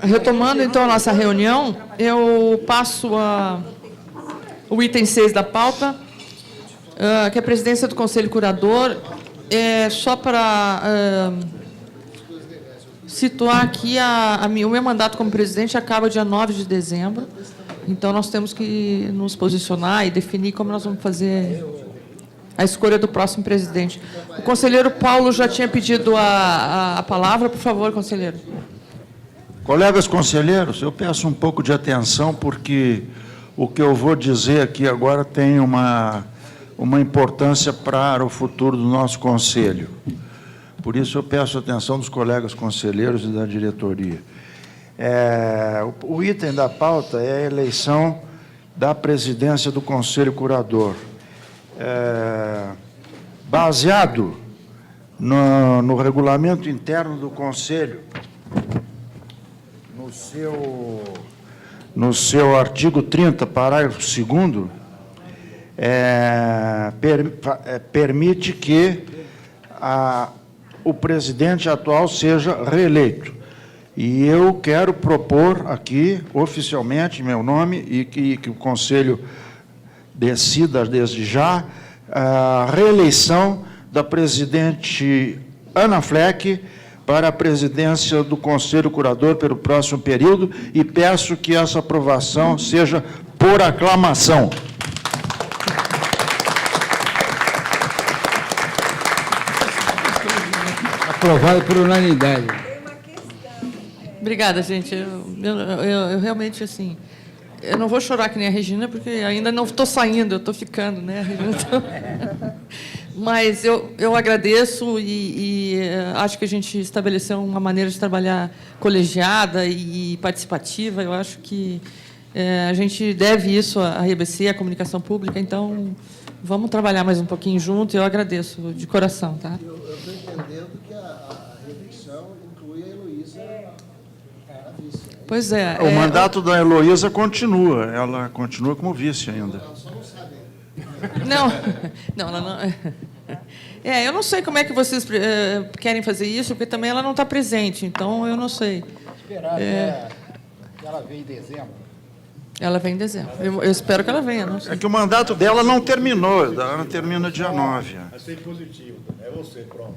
Retomando, então, a nossa reunião, eu passo o item 6 da pauta, que é a presidência do Conselho Curador. Só para situar aqui, o meu mandato como presidente acaba dia 9 de dezembro, então nós temos que nos posicionar e definir como nós vamos fazer a escolha do próximo presidente. O conselheiro Paulo já tinha pedido a palavra. Por favor, conselheiro. Colegas conselheiros, eu peço um pouco de atenção, porque o que eu vou dizer aqui agora tem uma importância para o futuro do nosso conselho. Por isso, eu peço a atenção dos colegas conselheiros e da diretoria. O item da pauta é a eleição da presidência do Conselho Curador. Baseado no regulamento interno do Conselho, no seu artigo 30, parágrafo 2º, permite que o presidente atual seja reeleito. E eu quero propor aqui, oficialmente, em meu nome, e que o Conselho decida desde já, a reeleição da presidente Ana Fleck para a presidência do Conselho Curador pelo próximo período, e peço que essa aprovação seja por aclamação. Aprovado por unanimidade. Obrigada, gente. Eu realmente, assim, eu não vou chorar que nem a Regina, porque ainda não estou saindo, eu estou ficando, né, Regina? Mas eu agradeço e acho que a gente estabeleceu uma maneira de trabalhar colegiada e participativa. Eu acho que a gente deve isso à RBC, à comunicação pública. Então, vamos trabalhar mais um pouquinho junto. Eu agradeço de coração, tá? Eu estou entendendo que a reeleição inclui a Heloísa, a vice. Pois é. O mandato da Heloísa continua, ela continua como vice ainda. Não, ela não. Eu não sei como é que vocês querem fazer isso, porque também ela não está presente, então eu não sei. Esperar ela vem em dezembro. Ela vem em dezembro. Eu espero que ela venha. Não sei. É que o mandato dela não terminou, ela termina dia 9. Achei positivo. É você, pronto.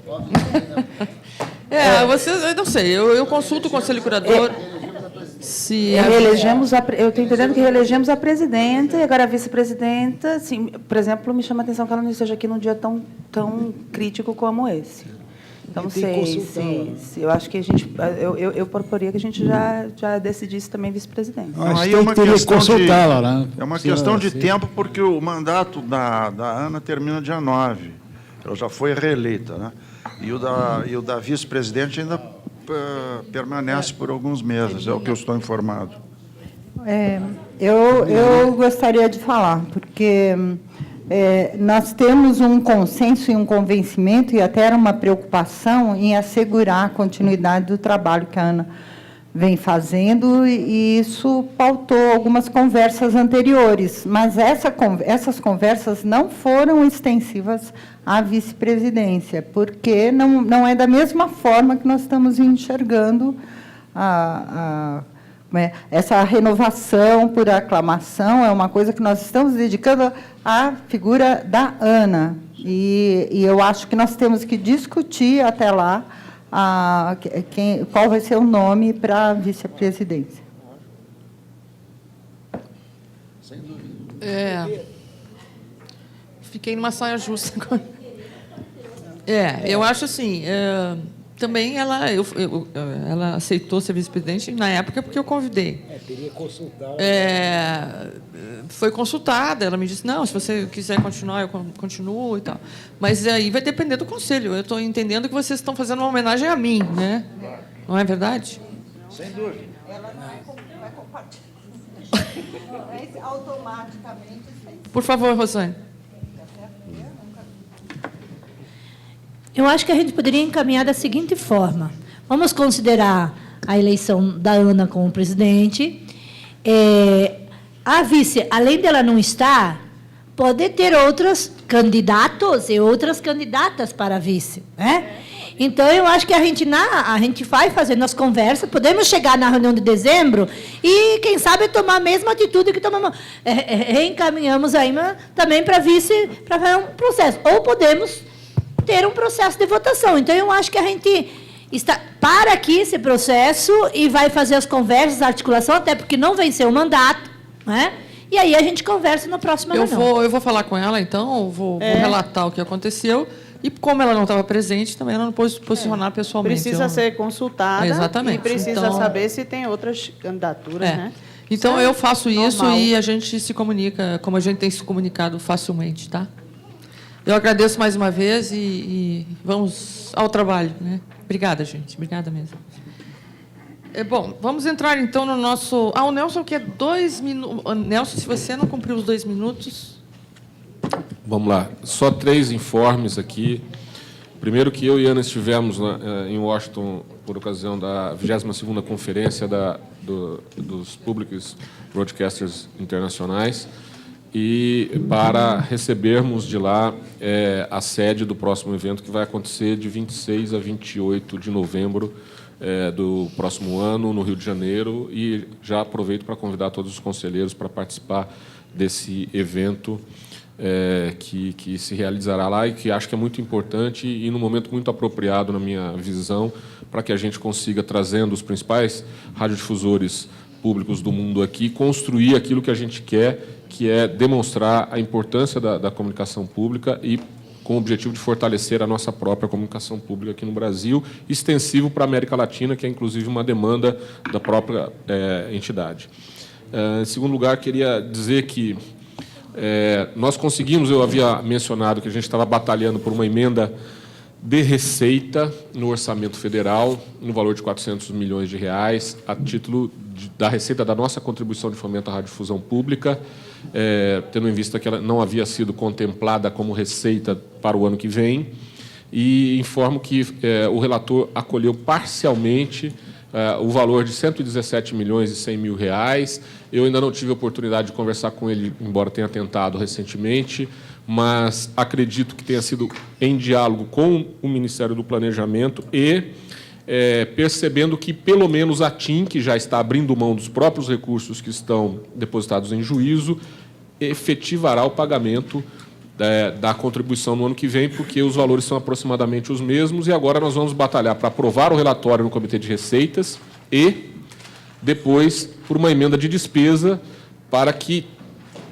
Eu não sei, eu consulto o Conselho Curador. Se eu estou entendendo que reelegemos a presidenta e agora a vice-presidenta. Assim, por exemplo, me chama a atenção que ela não esteja aqui num dia tão crítico como esse. Então, não sei se eu acho que a gente... Eu proporia que a gente já decidisse também vice-presidente. Aí é uma questão de tempo, porque o mandato da Ana termina dia 9. Ela já foi reeleita, né? E o da vice-presidente ainda permanece por alguns meses, é o que eu estou informado. Eu gostaria de falar, porque nós temos um consenso e um convencimento, e até era uma preocupação, em assegurar a continuidade do trabalho que a Ana vem fazendo, e isso pautou algumas conversas anteriores, mas essas conversas não foram extensivas à vice-presidência, porque não é da mesma forma que nós estamos enxergando essa renovação por aclamação. É uma coisa que nós estamos dedicando à figura da Ana, e eu acho que nós temos que discutir até lá qual vai ser o nome para a vice-presidência. Sem dúvida. Fiquei numa saia justa agora. Eu acho assim, também ela aceitou ser vice-presidente na época porque eu convidei. Teria que consultar. Foi consultada, ela me disse, não, se você quiser continuar, eu continuo e tal. Mas aí vai depender do conselho. Eu estou entendendo que vocês estão fazendo uma homenagem a mim, né? Não é verdade? Sem dúvida. Ela não vai compartilhar. Automaticamente. Por favor, Rosane. Eu acho que a gente poderia encaminhar da seguinte forma. Vamos considerar a eleição da Ana como presidente. A vice, além dela não estar, pode ter outros candidatos e outras candidatas para vice, né? Então, eu acho que a gente vai fazendo as conversas, podemos chegar na reunião de dezembro e, quem sabe, tomar a mesma atitude que tomamos, reencaminhamos aí também para vice, para fazer um processo. Ou podemos ter um processo de votação. Então, eu acho que a gente para aqui esse processo e vai fazer as conversas, a articulação, até porque não venceu o mandato, né? E aí a gente conversa na próxima reunião. Eu vou falar com ela, então, vou relatar o que aconteceu. E como ela não estava presente, também ela não pôde se posicionar pessoalmente. Precisa ser consultada. Exatamente. E precisa saber se tem outras candidaturas, né? Então, eu faço isso normal. e a gente se comunica, como a gente tem se comunicado facilmente, tá? Eu agradeço mais uma vez e vamos ao trabalho, né? Obrigada, gente. Obrigada mesmo. Bom, vamos entrar, então, no nosso... o Nelson quer 2 minutos. Nelson, se você não cumpriu os 2 minutos... Vamos lá. Só 3 informes aqui. Primeiro, que eu e Ana estivemos em Washington por ocasião da 22ª Conferência dos Public Broadcasters Internacionais e para recebermos de lá a sede do próximo evento, que vai acontecer de 26 a 28 de novembro do próximo ano, no Rio de Janeiro, e já aproveito para convidar todos os conselheiros para participar desse evento que se realizará lá e que acho que é muito importante e num momento muito apropriado, na minha visão, para que a gente consiga, trazendo os principais radiodifusores públicos do mundo aqui, construir aquilo que a gente quer, que é demonstrar a importância da comunicação pública e com o objetivo de fortalecer a nossa própria comunicação pública aqui no Brasil, extensivo para a América Latina, que é, inclusive, uma demanda da própria entidade. Em segundo lugar, queria dizer que nós conseguimos, eu havia mencionado que a gente estava batalhando por uma emenda de receita no orçamento federal, no valor de R$400 milhões, a título da receita da nossa contribuição de fomento à radiodifusão pública, tendo em vista que ela não havia sido contemplada como receita para o ano que vem, e informo que o relator acolheu parcialmente o valor de R$117 milhões e 100 mil. Eu ainda não tive a oportunidade de conversar com ele, embora tenha tentado recentemente, mas acredito que tenha sido em diálogo com o Ministério do Planejamento e percebendo que, pelo menos, a TIM, que já está abrindo mão dos próprios recursos que estão depositados em juízo, efetivará o pagamento da contribuição no ano que vem, porque os valores são aproximadamente os mesmos, e agora nós vamos batalhar para aprovar o relatório no Comitê de Receitas e, depois, por uma emenda de despesa para que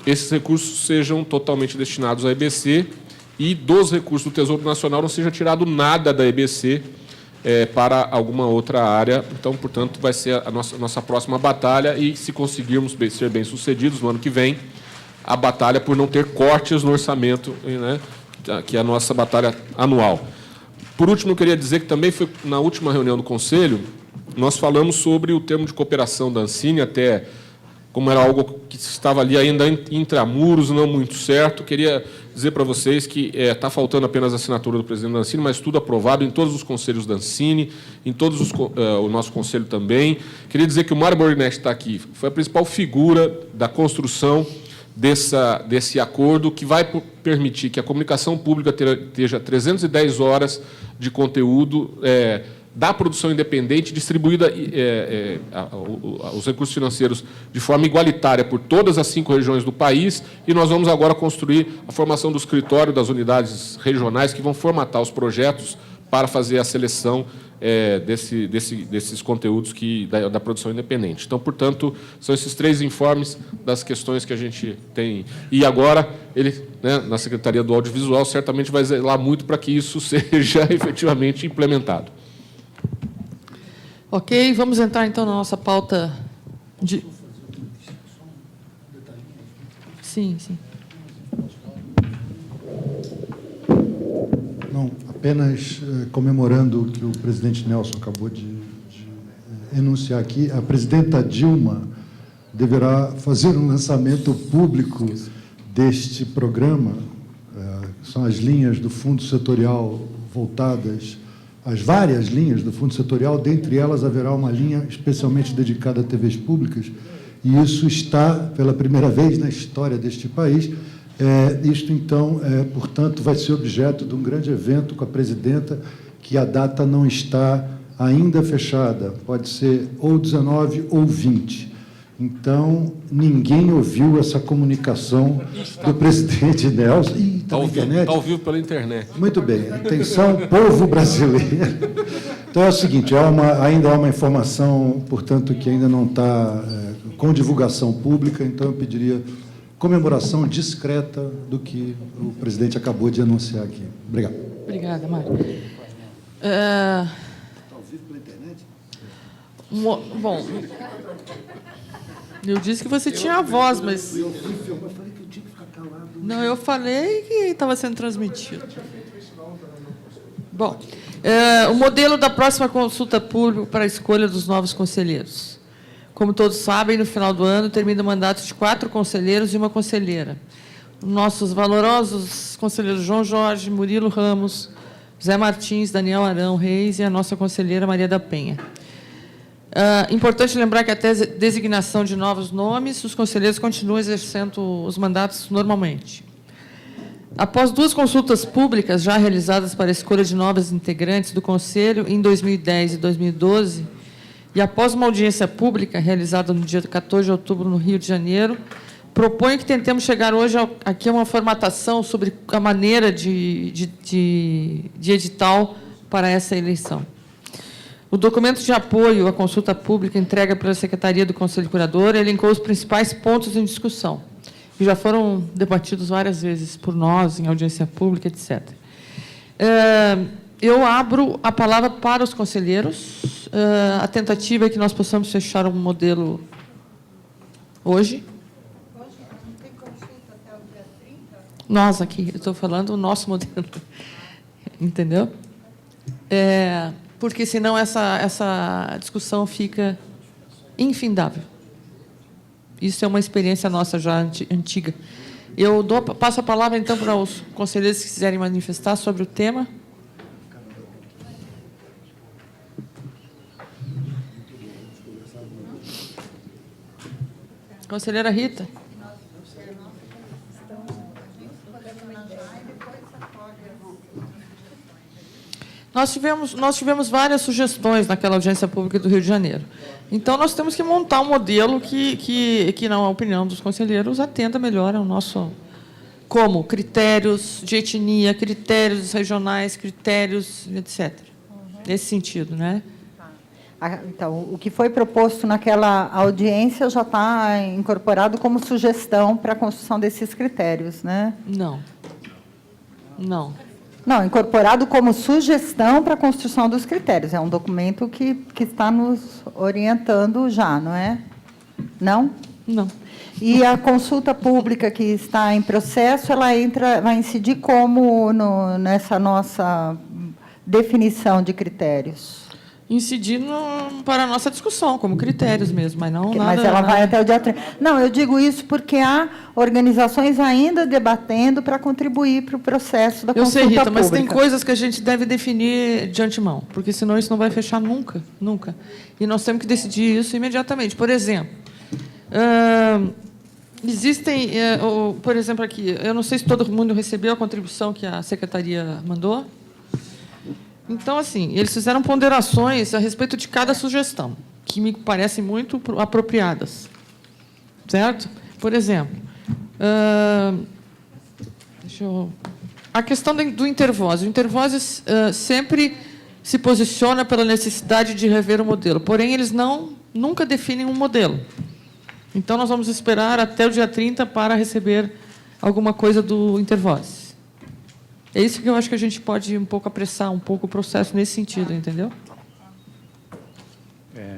esses recursos sejam totalmente destinados à EBC e dos recursos do Tesouro Nacional não seja tirado nada da EBC para alguma outra área. Então, portanto, vai ser a nossa próxima batalha e, se conseguirmos ser bem-sucedidos no ano que vem, a batalha por não ter cortes no orçamento, né, que é a nossa batalha anual. Por último, eu queria dizer que também foi na última reunião do Conselho, nós falamos sobre o termo de cooperação da Ancine, até como era algo que estava ali ainda intramuros, não muito certo. Queria dizer para vocês que está faltando apenas a assinatura do presidente da Ancine, mas tudo aprovado em todos os conselhos da Ancine, em todos o nosso conselho também. Queria dizer que o Mário Borghetti está aqui, foi a principal figura da construção desse acordo, que vai permitir que a comunicação pública esteja 310 horas de conteúdo da produção independente, distribuída os recursos financeiros de forma igualitária por todas as 5 regiões do país, e nós vamos agora construir a formação do escritório das unidades regionais que vão formatar os projetos para fazer a seleção desses conteúdos da produção independente. Então, portanto, são esses 3 informes das questões que a gente tem. E agora, ele, né, na Secretaria do Audiovisual, certamente vai zelar muito para que isso seja efetivamente implementado. Ok, vamos entrar, então, na nossa pauta de... Sim. Não, apenas comemorando o que o presidente Nelson acabou de enunciar aqui, a presidenta Dilma deverá fazer um lançamento público deste programa, são as linhas do Fundo Setorial voltadas, as várias linhas do Fundo Setorial, dentre elas haverá uma linha especialmente dedicada a TVs públicas, e isso está, pela primeira vez na história deste país. Isto, então, portanto, vai ser objeto de um grande evento com a presidenta que a data não está ainda fechada, pode ser ou 19 ou 20. Então, ninguém ouviu essa comunicação do presidente Nelson. Está na internet? Está ao vivo pela internet. Muito bem. Atenção, povo brasileiro. Então, é o seguinte, ainda há uma informação, portanto, que ainda não está com divulgação pública, então eu pediria comemoração discreta do que o presidente acabou de anunciar aqui. Obrigado. Obrigada, Mário. Ao vivo pela internet? Bom, eu disse que você tinha a voz, mas... Eu fui filmar, eu falei que eu tinha que ficar calado. Não, eu falei que estava sendo transmitido. Bom, o modelo da próxima consulta pública para a escolha dos novos conselheiros. Como todos sabem, no final do ano termina o mandato de 4 conselheiros e uma conselheira. Nossos valorosos conselheiros João Jorge, Murilo Ramos, Zé Martins, Daniel Arão Reis e a nossa conselheira Maria da Penha. Importante lembrar que até a designação de novos nomes, os conselheiros continuam exercendo os mandatos normalmente. Após 2 consultas públicas já realizadas para a escolha de novos integrantes do Conselho em 2010 e 2012, e após uma audiência pública realizada no dia 14 de outubro no Rio de Janeiro, proponho que tentemos chegar hoje aqui a uma formatação sobre a maneira de edital para essa eleição. O documento de apoio à consulta pública entregue pela Secretaria do Conselho Curador elencou os principais pontos em discussão, que já foram debatidos várias vezes por nós, em audiência pública, etc. Eu abro a palavra para os conselheiros. A tentativa é que nós possamos fechar um modelo hoje. Hoje não tem consulta até o dia 30? Nós aqui, eu estou falando o nosso modelo. Entendeu? Porque, senão, essa discussão fica infindável. Isso é uma experiência nossa já antiga. Eu passo a palavra, então, para os conselheiros que quiserem manifestar sobre o tema. Conselheira Rita. Nós tivemos várias sugestões naquela audiência pública do Rio de Janeiro. Então, nós temos que montar um modelo que na opinião dos conselheiros, atenda melhor ao nosso... Como critérios de etnia, critérios regionais, critérios, etc. Nesse sentido, né? Então, o que foi proposto naquela audiência já está incorporado como sugestão para a construção desses critérios, né? Não. Não. Não, incorporado como sugestão para a construção dos critérios. É um documento que está nos orientando já, não é? Não? Não. E a consulta pública que está em processo, ela vai incidir como nessa nossa definição de critérios? Incidir para a nossa discussão, como critérios mesmo, mas não nada... Mas ela vai até o dia 30. Não, eu digo isso porque há organizações ainda debatendo para contribuir para o processo da consulta pública. Eu sei, Rita, mas tem coisas que a gente deve definir de antemão, porque senão isso não vai fechar nunca, nunca. E nós temos que decidir isso imediatamente. Por exemplo, existem, por exemplo, aqui, eu não sei se todo mundo recebeu a contribuição que a Secretaria mandou. Então, assim, eles fizeram ponderações a respeito de cada sugestão, que me parecem muito apropriadas. Certo? Por exemplo, a questão do Intervoz. O Intervoz sempre se posiciona pela necessidade de rever o modelo, porém, eles nunca definem um modelo. Então, nós vamos esperar até o dia 30 para receber alguma coisa do Intervoz. É isso que eu acho que a gente pode um pouco apressar um pouco o processo nesse sentido, entendeu?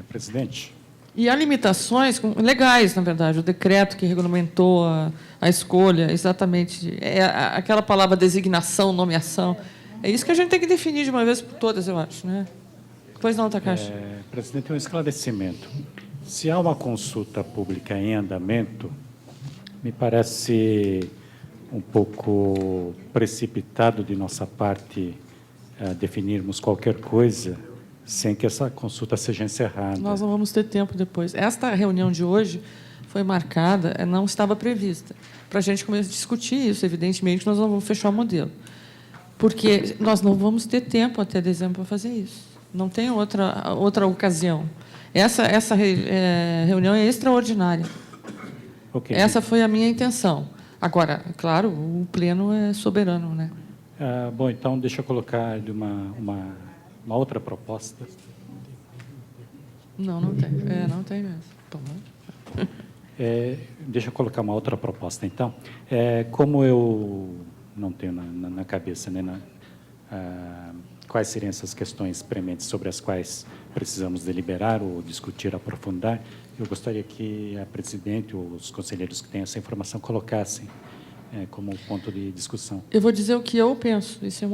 Presidente. E há limitações legais, na verdade, o decreto que regulamentou a escolha, exatamente, aquela palavra designação, nomeação, é isso que a gente tem que definir de uma vez por todas, eu acho, né? Pois não, Takashi? Presidente, um esclarecimento. Se há uma consulta pública em andamento, me parece um pouco precipitado de nossa parte definirmos qualquer coisa sem que essa consulta seja encerrada. Nós não vamos ter tempo depois. Esta reunião de hoje foi marcada, não estava prevista, para a gente começar a discutir isso. Evidentemente, nós não vamos fechar o modelo. porque nós não vamos ter tempo até dezembro para fazer isso. Não tem outra ocasião. Essa reunião é extraordinária. Ok. Essa foi a minha intenção. Agora, claro, o pleno é soberano, né? Bom, então, deixa eu colocar uma outra proposta. Não tem. Não tem mesmo. Bom, Deixa eu colocar uma outra proposta, então. Como eu não tenho na cabeça, né, quais seriam essas questões prementes sobre as quais precisamos deliberar ou discutir, aprofundar, eu gostaria que a presidente ou os conselheiros que têm essa informação colocassem como ponto de discussão. eu vou dizer o que eu penso. Isso é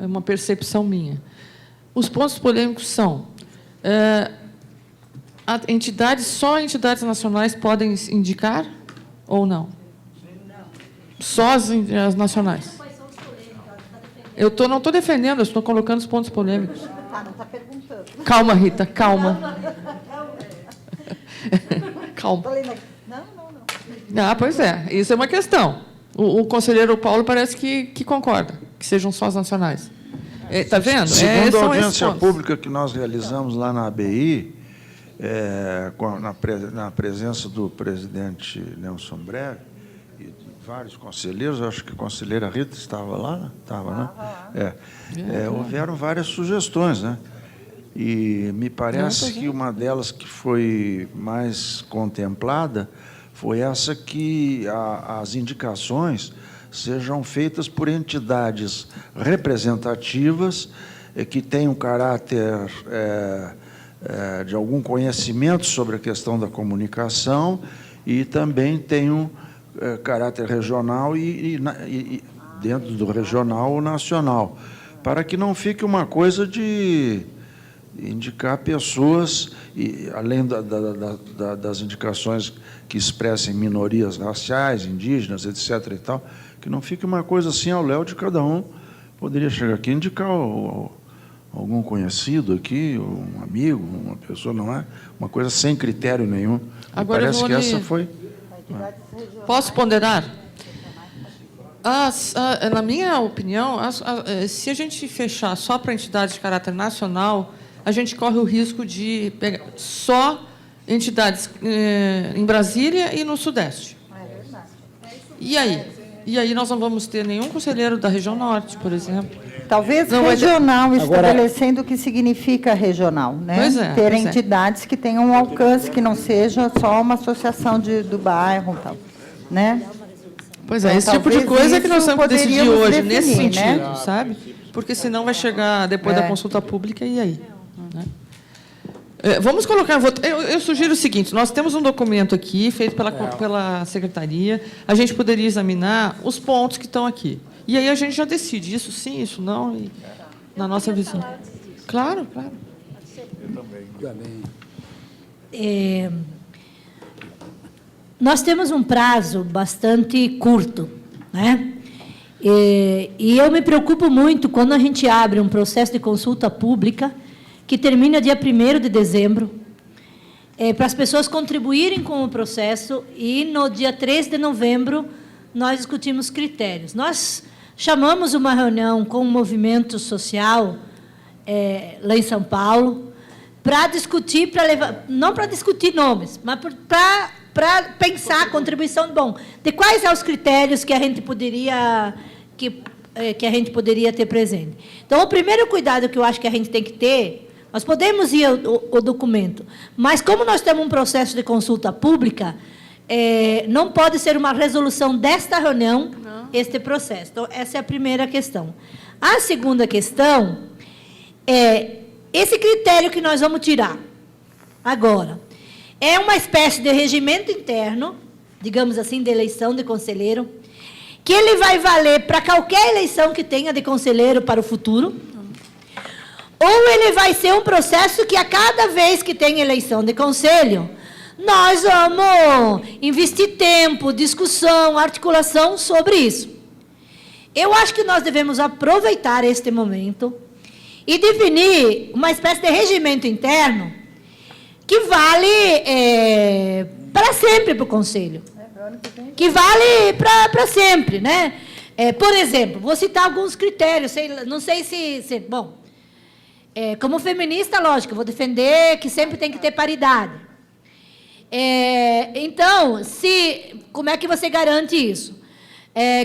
uma percepção minha. Os pontos polêmicos são... só entidades nacionais podem indicar ou não? Só as nacionais. Eu não estou defendendo, eu estou colocando os pontos polêmicos. Não está perguntando. Calma, Rita, calma. Calma. Pois é, isso é uma questão. O conselheiro Paulo parece que concorda, que sejam só as nacionais. Está vendo? Segundo a audiência pública que nós realizamos lá na ABI, na presença do presidente Nelson Brega e de vários conselheiros, acho que a conselheira Rita estava lá, houveram várias sugestões, né? E me parece que uma delas que foi mais contemplada foi essa que as indicações sejam feitas por entidades representativas que tenham caráter de algum conhecimento sobre a questão da comunicação e também tenham caráter regional e dentro do regional ou nacional, para que não fique uma coisa de indicar pessoas, e, além das indicações que expressem minorias raciais, indígenas, etc. e tal, que não fique uma coisa assim ao léu de cada um. Poderia chegar aqui e indicar algum conhecido aqui, um amigo, uma pessoa, não é? Uma coisa sem critério nenhum. Agora parece que essa foi... Posso ponderar? Na minha opinião, se a gente fechar só para entidades de caráter nacional, a gente corre o risco de pegar só entidades em Brasília e no Sudeste. E aí? E aí nós não vamos ter nenhum conselheiro da região norte, por exemplo. Talvez regional, estabelecendo o que significa regional, né? Pois é, ter entidades que tenham um alcance, que não seja só uma associação do bairro, tal, né? Pois é, esse tipo de coisa que nós temos que decidir hoje, nesse sentido, sabe? Porque senão vai chegar depois da consulta pública, e aí? Né? Vamos colocar... Eu sugiro o seguinte, nós temos um documento aqui, feito pela secretaria, a gente poderia examinar os pontos que estão aqui. E aí a gente já decide isso sim, isso não, e, na nossa visão. Claro, claro. Eu também. Nós temos um prazo bastante curto, né? E eu me preocupo muito quando a gente abre um processo de consulta pública que termina dia 1º de dezembro, para as pessoas contribuírem com o processo, e no dia 3 de novembro nós discutimos critérios. Nós chamamos uma reunião com o movimento social lá em São Paulo para discutir, não para discutir nomes, mas para pensar a contribuição de quais são os critérios que a gente poderia ter presente. Então, o primeiro cuidado que eu acho que a gente tem que ter, nós podemos ir ao documento, mas como nós temos um processo de consulta pública, não pode ser uma resolução desta reunião este processo. Então, essa é a primeira questão. A segunda questão é esse critério que nós vamos tirar agora. É uma espécie de regimento interno, digamos assim, de eleição de conselheiro, que ele vai valer para qualquer eleição que tenha de conselheiro para o futuro, ou ele vai ser um processo que, a cada vez que tem eleição de conselho, nós vamos investir tempo, discussão, articulação sobre isso. Eu acho que nós devemos aproveitar este momento e definir uma espécie de regimento interno que vale para sempre para o Conselho. Que vale para sempre, né? Por exemplo, vou citar alguns critérios, não sei se bom, como feminista, lógico, eu vou defender que sempre tem que ter paridade. Então, como é que você garante isso?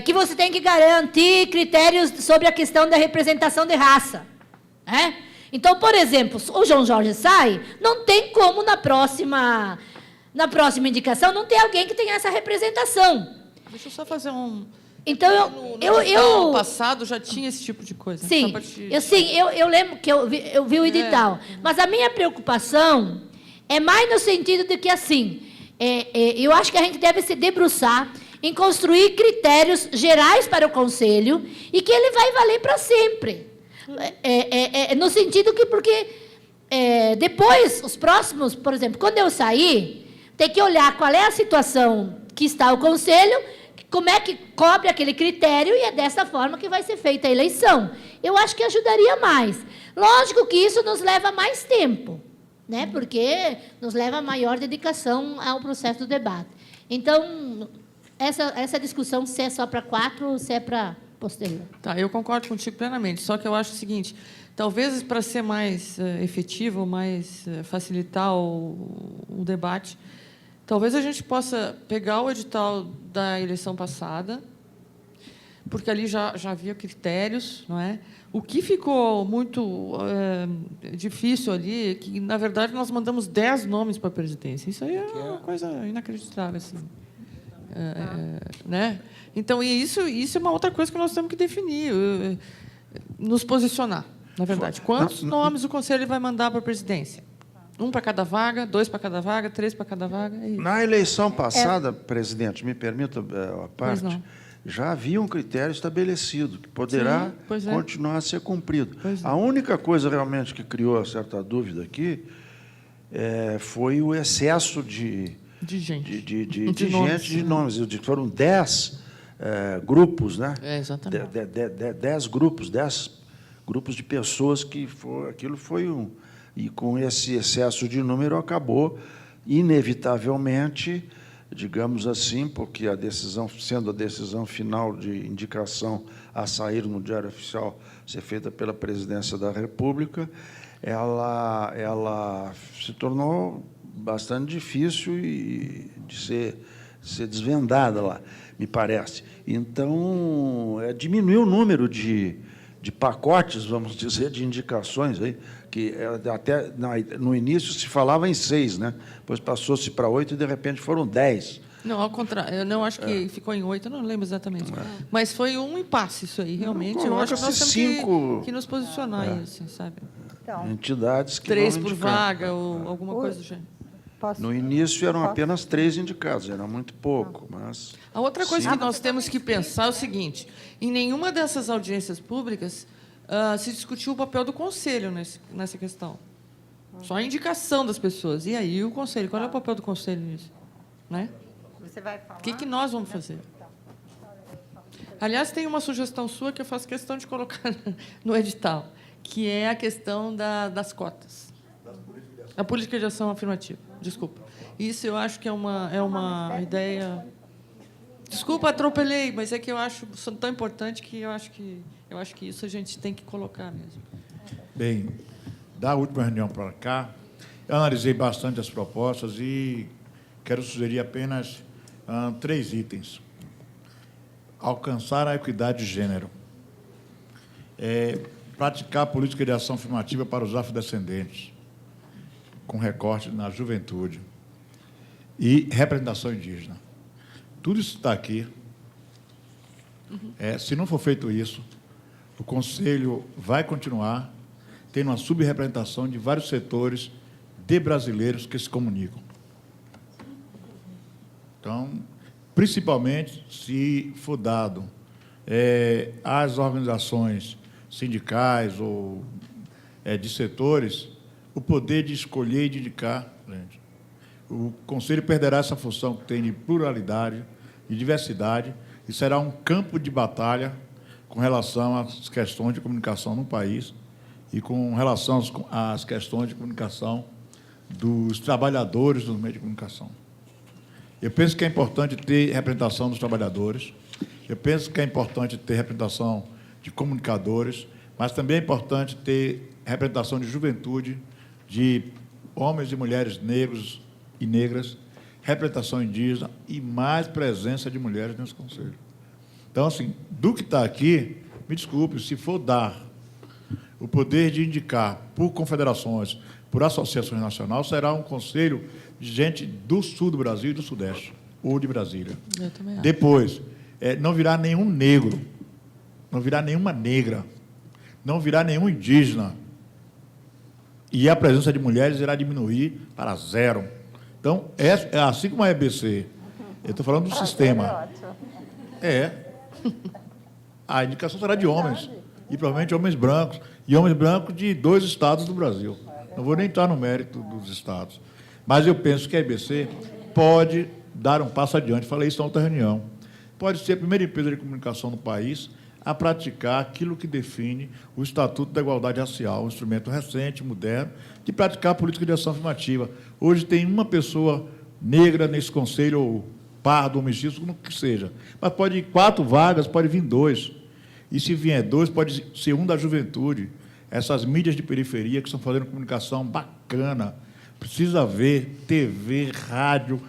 Que você tem que garantir critérios sobre a questão da representação de raça. Então, por exemplo, o João Jorge sai, não tem como na próxima indicação não ter alguém que tenha essa representação. Deixa eu só fazer um... Então, no passado já tinha esse tipo de coisa. Sim, eu lembro que eu vi o edital. Mas a minha preocupação é mais no sentido de que, assim, eu acho que a gente deve se debruçar em construir critérios gerais para o Conselho e que ele vai valer para sempre. No sentido que, porque depois, os próximos, por exemplo, quando eu sair, tem que olhar qual é a situação que está o Conselho, como é que cobre aquele critério, e é dessa forma que vai ser feita a eleição. Eu acho que ajudaria mais. Lógico que isso nos leva mais tempo, né? Porque nos leva a maior dedicação ao processo do debate. Então, essa discussão, se é só para 4 ou se é para posterior. Tá, eu concordo contigo plenamente, só que eu acho o seguinte, talvez para ser mais efetivo, mais facilitar o debate, talvez a gente possa pegar o edital da eleição passada, porque ali já havia critérios, não é? O que ficou muito difícil ali é que, na verdade, nós mandamos 10 nomes para a presidência. Isso aí é uma coisa inacreditável, assim. Né? Então, isso é uma outra coisa que nós temos que definir, nos posicionar, na verdade. Quantos nomes o Conselho vai mandar para a presidência? 1 para cada vaga, 2 para cada vaga, 3 para cada vaga? É isso. Na eleição passada, presidente, me permita a parte, já havia um critério estabelecido, que poderá continuar a ser cumprido. A única coisa realmente que criou certa dúvida aqui foi o excesso de gente, de nomes. Foram 10 grupos, né? Exatamente. 10 grupos, 10 grupos de pessoas que aquilo foi um... E, com esse excesso de número, acabou, inevitavelmente, digamos assim, porque a decisão, sendo a decisão final de indicação a sair no Diário Oficial, ser feita pela Presidência da República, ela se tornou bastante difícil de ser desvendada lá, me parece. Então, diminuiu o número de pacotes, vamos dizer, de indicações aí, que até no início se falava em 6, né? Depois passou-se para 8 e, de repente, foram 10. Não, ao contrário. Eu não acho que ficou em 8, eu não lembro exatamente. Mas foi um impasse isso aí, realmente. Eu acho que nós temos que nos posicionar aí, assim, sabe? Então, entidades que 3 por vaga ou alguma coisa do gênero. No início eram apenas 3 indicados, era muito pouco, mas... A outra coisa que nós temos que pensar é o seguinte, em nenhuma dessas audiências públicas se discutiu o papel do Conselho nessa questão. Só a indicação das pessoas. E aí, o Conselho? Qual é o papel do Conselho nisso? Né? Você vai falar? O que nós vamos fazer? Aliás, tem uma sugestão sua que eu faço questão de colocar no edital, que é a questão das cotas. A política de ação afirmativa. Desculpa. Isso eu acho que é uma ideia... Desculpa, atropelei, mas é que eu acho tão importante que eu acho que isso a gente tem que colocar mesmo. Bem, da última reunião para cá, eu analisei bastante as propostas e quero sugerir apenas 3 itens. Alcançar a equidade de gênero. Praticar a política de ação afirmativa para os afrodescendentes, com recorte na juventude. E representação indígena. Tudo isso está aqui. Se não for feito isso, o Conselho vai continuar tendo uma subrepresentação de vários setores de brasileiros que se comunicam. Então, principalmente, se for dado às organizações sindicais ou de setores o poder de escolher e de indicar gente. O Conselho perderá essa função que tem de pluralidade, de diversidade, e será um campo de batalha com relação às questões de comunicação no país e com relação às questões de comunicação dos trabalhadores dos meios de comunicação. Eu penso que é importante ter representação dos trabalhadores. Eu penso que é importante ter representação de comunicadores, mas também é importante ter representação de juventude, de homens e mulheres negros e negras, representação indígena e mais presença de mulheres nesse conselho. Então, assim, do que está aqui, me desculpe, se for dar o poder de indicar por confederações, por associações nacionais, será um conselho de gente do sul do Brasil e do sudeste, ou de Brasília. Eu também acho. Depois, não virá nenhum negro, não virá nenhuma negra, não virá nenhum indígena. E a presença de mulheres irá diminuir para 0. Então, assim como a EBC, eu estou falando do sistema. A indicação será de homens, e provavelmente homens brancos, e homens brancos de 2 estados do Brasil. Não vou nem entrar no mérito dos estados. Mas eu penso que a EBC pode dar um passo adiante. Falei isso na outra reunião. Pode ser a primeira empresa de comunicação do país a praticar aquilo que define o Estatuto da Igualdade Racial, um instrumento recente, moderno, de praticar a política de ação afirmativa. Hoje tem uma pessoa negra nesse conselho, ou pardo, ou mestiço, no que seja. Mas pode ir 4 vagas, pode vir 2. E se vier 2, pode ser um da juventude. Essas mídias de periferia que estão fazendo comunicação bacana. Precisa ver TV, rádio,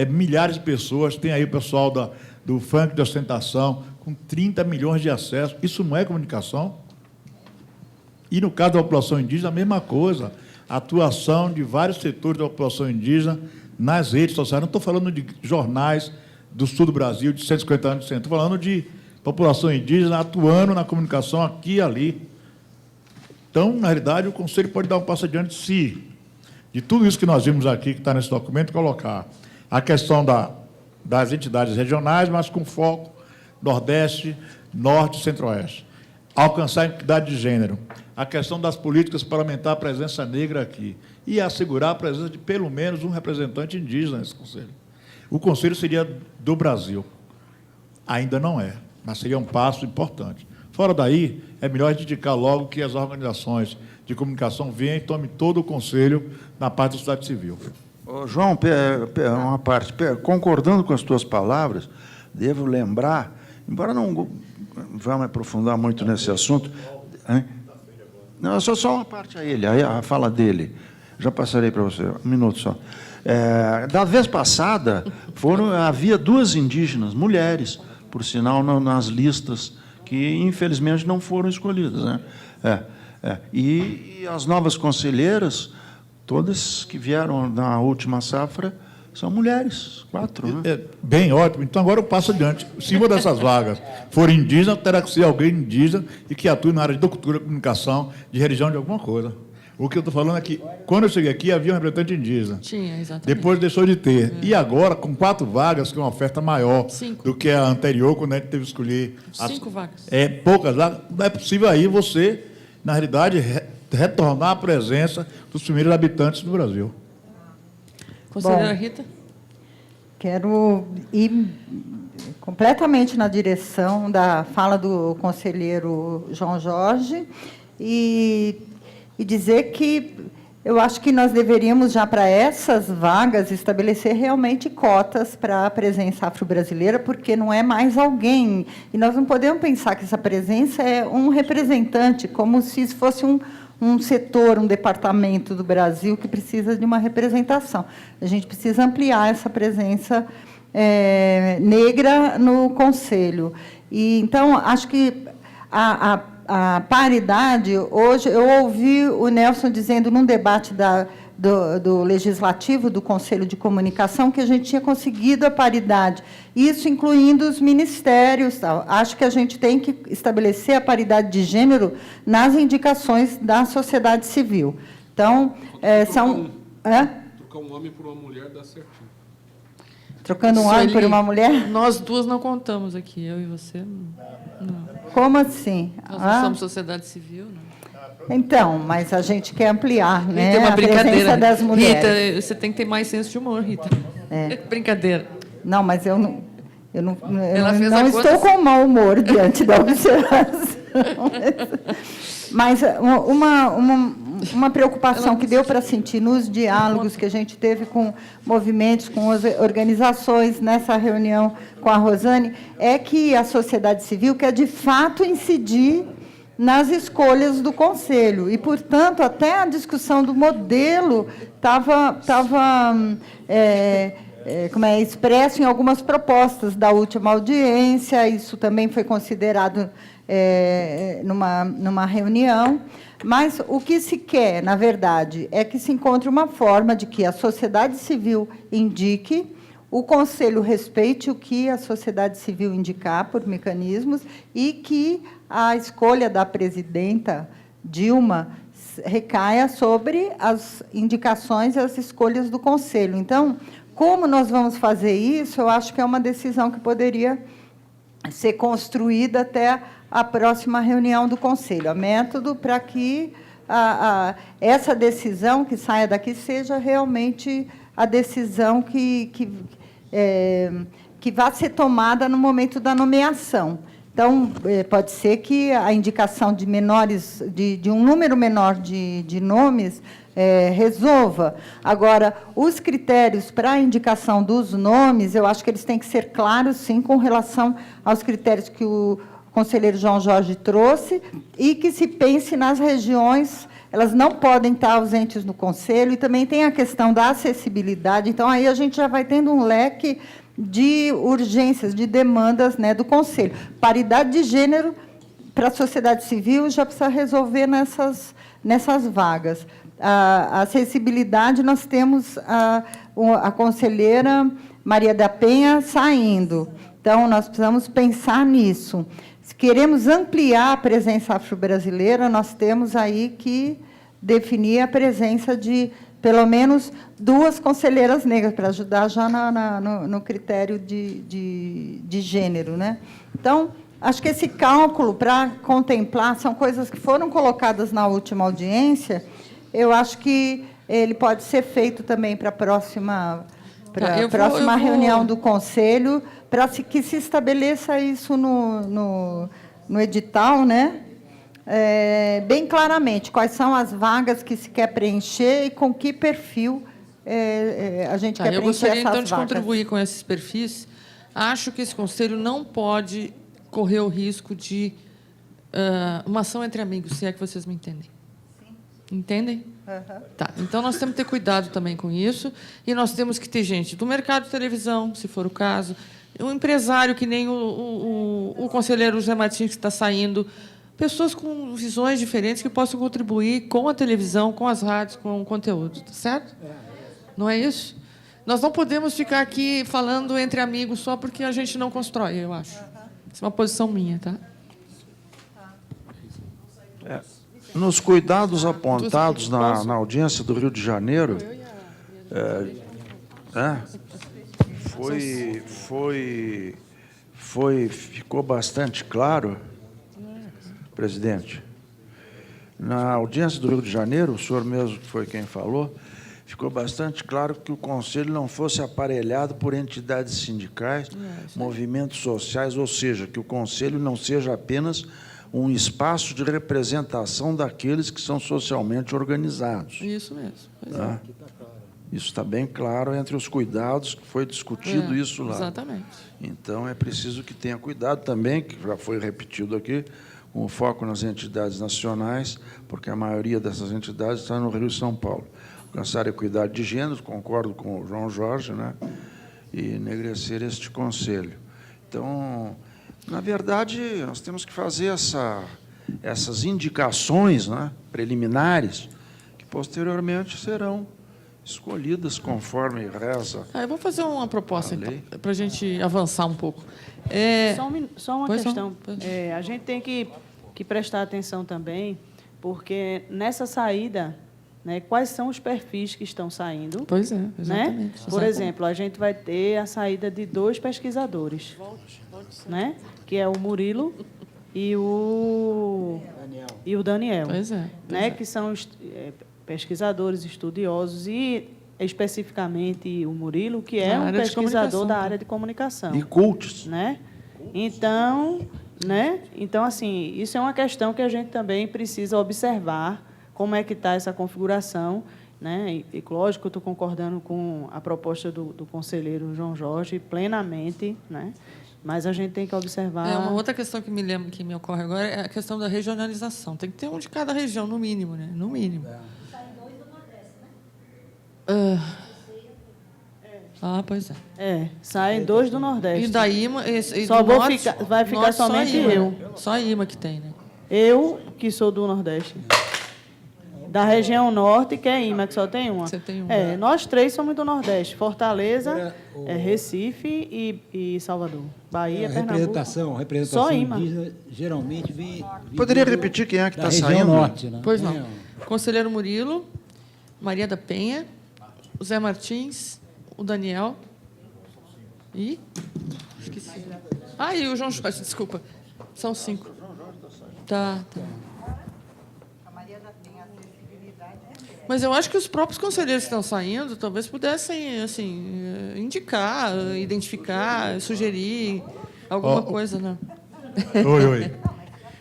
milhares de pessoas. Tem aí o pessoal do funk de ostentação, com 30 milhões de acessos. Isso não é comunicação? E, no caso da população indígena, a mesma coisa. A atuação de vários setores da população indígena nas redes sociais. Não estou falando de jornais do sul do Brasil, de 150 anos de centro. Estou falando de população indígena atuando na comunicação aqui e ali. Então, na realidade, o Conselho pode dar um passo adiante se, de tudo isso que nós vimos aqui, que está nesse documento, colocar a questão das entidades regionais, mas com foco Nordeste, Norte e Centro-Oeste. Alcançar a equidade de gênero. A questão das políticas para aumentar a presença negra aqui. E assegurar a presença de, pelo menos, um representante indígena nesse Conselho. O Conselho seria do Brasil. Ainda não é, mas seria um passo importante. Fora daí, é melhor indicar logo que as organizações de comunicação venham e tomem todo o Conselho na parte da sociedade civil. Ô, João, uma parte. Concordando com as tuas palavras, devo lembrar, embora não vamos aprofundar muito nesse assunto, hein? Não, só uma parte a ele, a fala dele. Já passarei para você, 1 minuto só. Da vez passada, havia 2 indígenas, mulheres, por sinal, nas listas, que, infelizmente, não foram escolhidas, né? E as novas conselheiras, todas que vieram na última safra, são mulheres, 4. Né? Bem, ótimo. Então, agora eu passo adiante. Se uma dessas vagas for indígena, terá que ser alguém indígena e que atue na área de cultura, comunicação, de religião, de alguma coisa. O que eu estou falando é que, quando eu cheguei aqui, havia um representante indígena. Tinha, exatamente. Depois deixou de ter. E agora, com 4 vagas, que é uma oferta maior 5. do que a anterior, quando a gente teve que escolher... 5 vagas. Poucas vagas. Não é possível aí você, na realidade, retornar à presença dos primeiros habitantes do Brasil. Conselheira Rita? Quero ir completamente na direção da fala do conselheiro João Jorge e dizer que eu acho que nós deveríamos, já para essas vagas, estabelecer realmente cotas para a presença afro-brasileira, porque não é mais alguém. E nós não podemos pensar que essa presença é um representante, como se fosse um setor, um departamento do Brasil que precisa de uma representação. A gente precisa ampliar essa presença negra no Conselho. E, então, acho que a paridade, hoje, eu ouvi o Nelson dizendo, num debate do Legislativo, do Conselho de Comunicação, que a gente tinha conseguido a paridade, isso incluindo os ministérios. Tal. Acho que a gente tem que estabelecer a paridade de gênero nas indicações da sociedade civil. Então, são... Trocar um homem por uma mulher dá certinho. Trocando um homem por uma mulher? Nós 2 não contamos aqui, eu e você. Não. Como assim? Nós não somos sociedade civil, não. Então, mas a gente quer ampliar, né, Tem uma a brincadeira. presença das mulheres. Rita, você tem que ter mais senso de humor, Rita. Brincadeira. Não, mas eu não estou conta... com mau humor diante da observação. Mas uma preocupação que deu para sentir nos diálogos que a gente teve com movimentos, com as organizações, nessa reunião com a Rosane, é que a sociedade civil quer, de fato, incidir nas escolhas do Conselho. E, portanto, até a discussão do modelo estava expresso em algumas propostas da última audiência, isso também foi considerado numa reunião, mas o que se quer, na verdade, é que se encontre uma forma de que a sociedade civil indique, o Conselho respeite o que a sociedade civil indicar por mecanismos e que a escolha da presidenta Dilma recaia sobre as indicações e as escolhas do Conselho. Então, como nós vamos fazer isso, eu acho que é uma decisão que poderia ser construída até a próxima reunião do Conselho. A método para que essa decisão que saia daqui seja realmente a decisão que vai ser tomada no momento da nomeação. Então, pode ser que a indicação de menores, de um número menor de nomes resolva. Agora, os critérios para a indicação dos nomes, eu acho que eles têm que ser claros, sim, com relação aos critérios que o conselheiro João Jorge trouxe, e que se pense nas regiões, elas não podem estar ausentes no Conselho, e também tem a questão da acessibilidade. Então, aí a gente já vai tendo um leque de urgências, de demandas, né, do Conselho. Paridade de gênero para a sociedade civil já precisa resolver nessas vagas. A acessibilidade, nós temos a conselheira Maria da Penha saindo. Então, nós precisamos pensar nisso. Se queremos ampliar a presença afro-brasileira, nós temos aí que definir a presença de, pelo menos, 2 conselheiras negras, para ajudar já no critério de gênero, né? Então, acho que esse cálculo, para contemplar, são coisas que foram colocadas na última audiência. Eu acho que ele pode ser feito também para a próxima reunião do Conselho, para que se estabeleça isso no edital, né? Bem claramente, quais são as vagas que se quer preencher e com que perfil a gente quer preencher essas vagas. Eu gostaria, então, de contribuir com esses perfis. Acho que esse Conselho não pode correr o risco de uma ação entre amigos, se é que vocês me entendem. Entendem? Uhum. Tá. Então, nós temos que ter cuidado também com isso, e nós temos que ter gente do mercado de televisão, se for o caso, um empresário que nem o conselheiro José Martins, que está saindo, pessoas com visões diferentes que possam contribuir com a televisão, com as rádios, com o conteúdo. Tá certo? Não é isso? Nós não podemos ficar aqui falando entre amigos só porque a gente não constrói, eu acho. Essa é uma posição minha, tá? Nos cuidados apontados na audiência do Rio de Janeiro, ficou bastante claro, presidente, na audiência do Rio de Janeiro, o senhor mesmo que foi quem falou, ficou bastante claro que o Conselho não fosse aparelhado por entidades sindicais, movimentos sociais, ou seja, que o Conselho não seja apenas um espaço de representação daqueles que são socialmente organizados. Isso mesmo. Tá? Isso está bem claro entre os cuidados que foi discutido isso lá. Exatamente. Então, é preciso que tenha cuidado também, que já foi repetido aqui, com o foco nas entidades nacionais, porque a maioria dessas entidades está no Rio e São Paulo. Alcançar a equidade de gênero, concordo com o João Jorge, né? E enegrecer este Conselho. Então, na verdade, nós temos que fazer essas indicações, né, preliminares, que posteriormente serão escolhidas conforme reza. Eu vou fazer uma proposta, então, para a gente avançar um pouco. Só uma questão. A gente tem que prestar atenção também, porque nessa saída, né, quais são os perfis que estão saindo? Pois é, exatamente. Né? Por exemplo, a gente vai ter a saída de 2 pesquisadores, né? Que é o Murilo e o Daniel. Pois é. Né? Que são pesquisadores, estudiosos, e especificamente o Murilo, que é um pesquisador da área de comunicação. E cultos. Né? Então, assim, isso é uma questão que a gente também precisa observar como é que está essa configuração, né? E lógico, eu estou concordando com a proposta do conselheiro João Jorge plenamente, né? Mas a gente tem que observar... Uma outra questão que me ocorre agora é a questão da regionalização. Tem que ter um de cada região, no mínimo, né? No mínimo. Pois é. Saem 2 do Nordeste. E daí vai ficar somente eu. Só a IMA que tem, né? Eu, que sou do Nordeste. Da região Norte, que é IMA, que só tem uma. Você tem uma. Nós 3 somos do Nordeste. Fortaleza, Recife e Salvador. Bahia, Pernambuco. Representação indígena, geralmente vem Poderia repetir quem é que está região saindo? norte, né? Pois não. Conselheiro Murilo, Maria da Penha, o Zé Martins, o Daniel e... Esqueci. E o João Jorge, desculpa. São 5. Tá. Mas eu acho que os próprios conselheiros que estão saindo talvez pudessem assim, indicar, identificar, sugerir alguma coisa, né? Oi.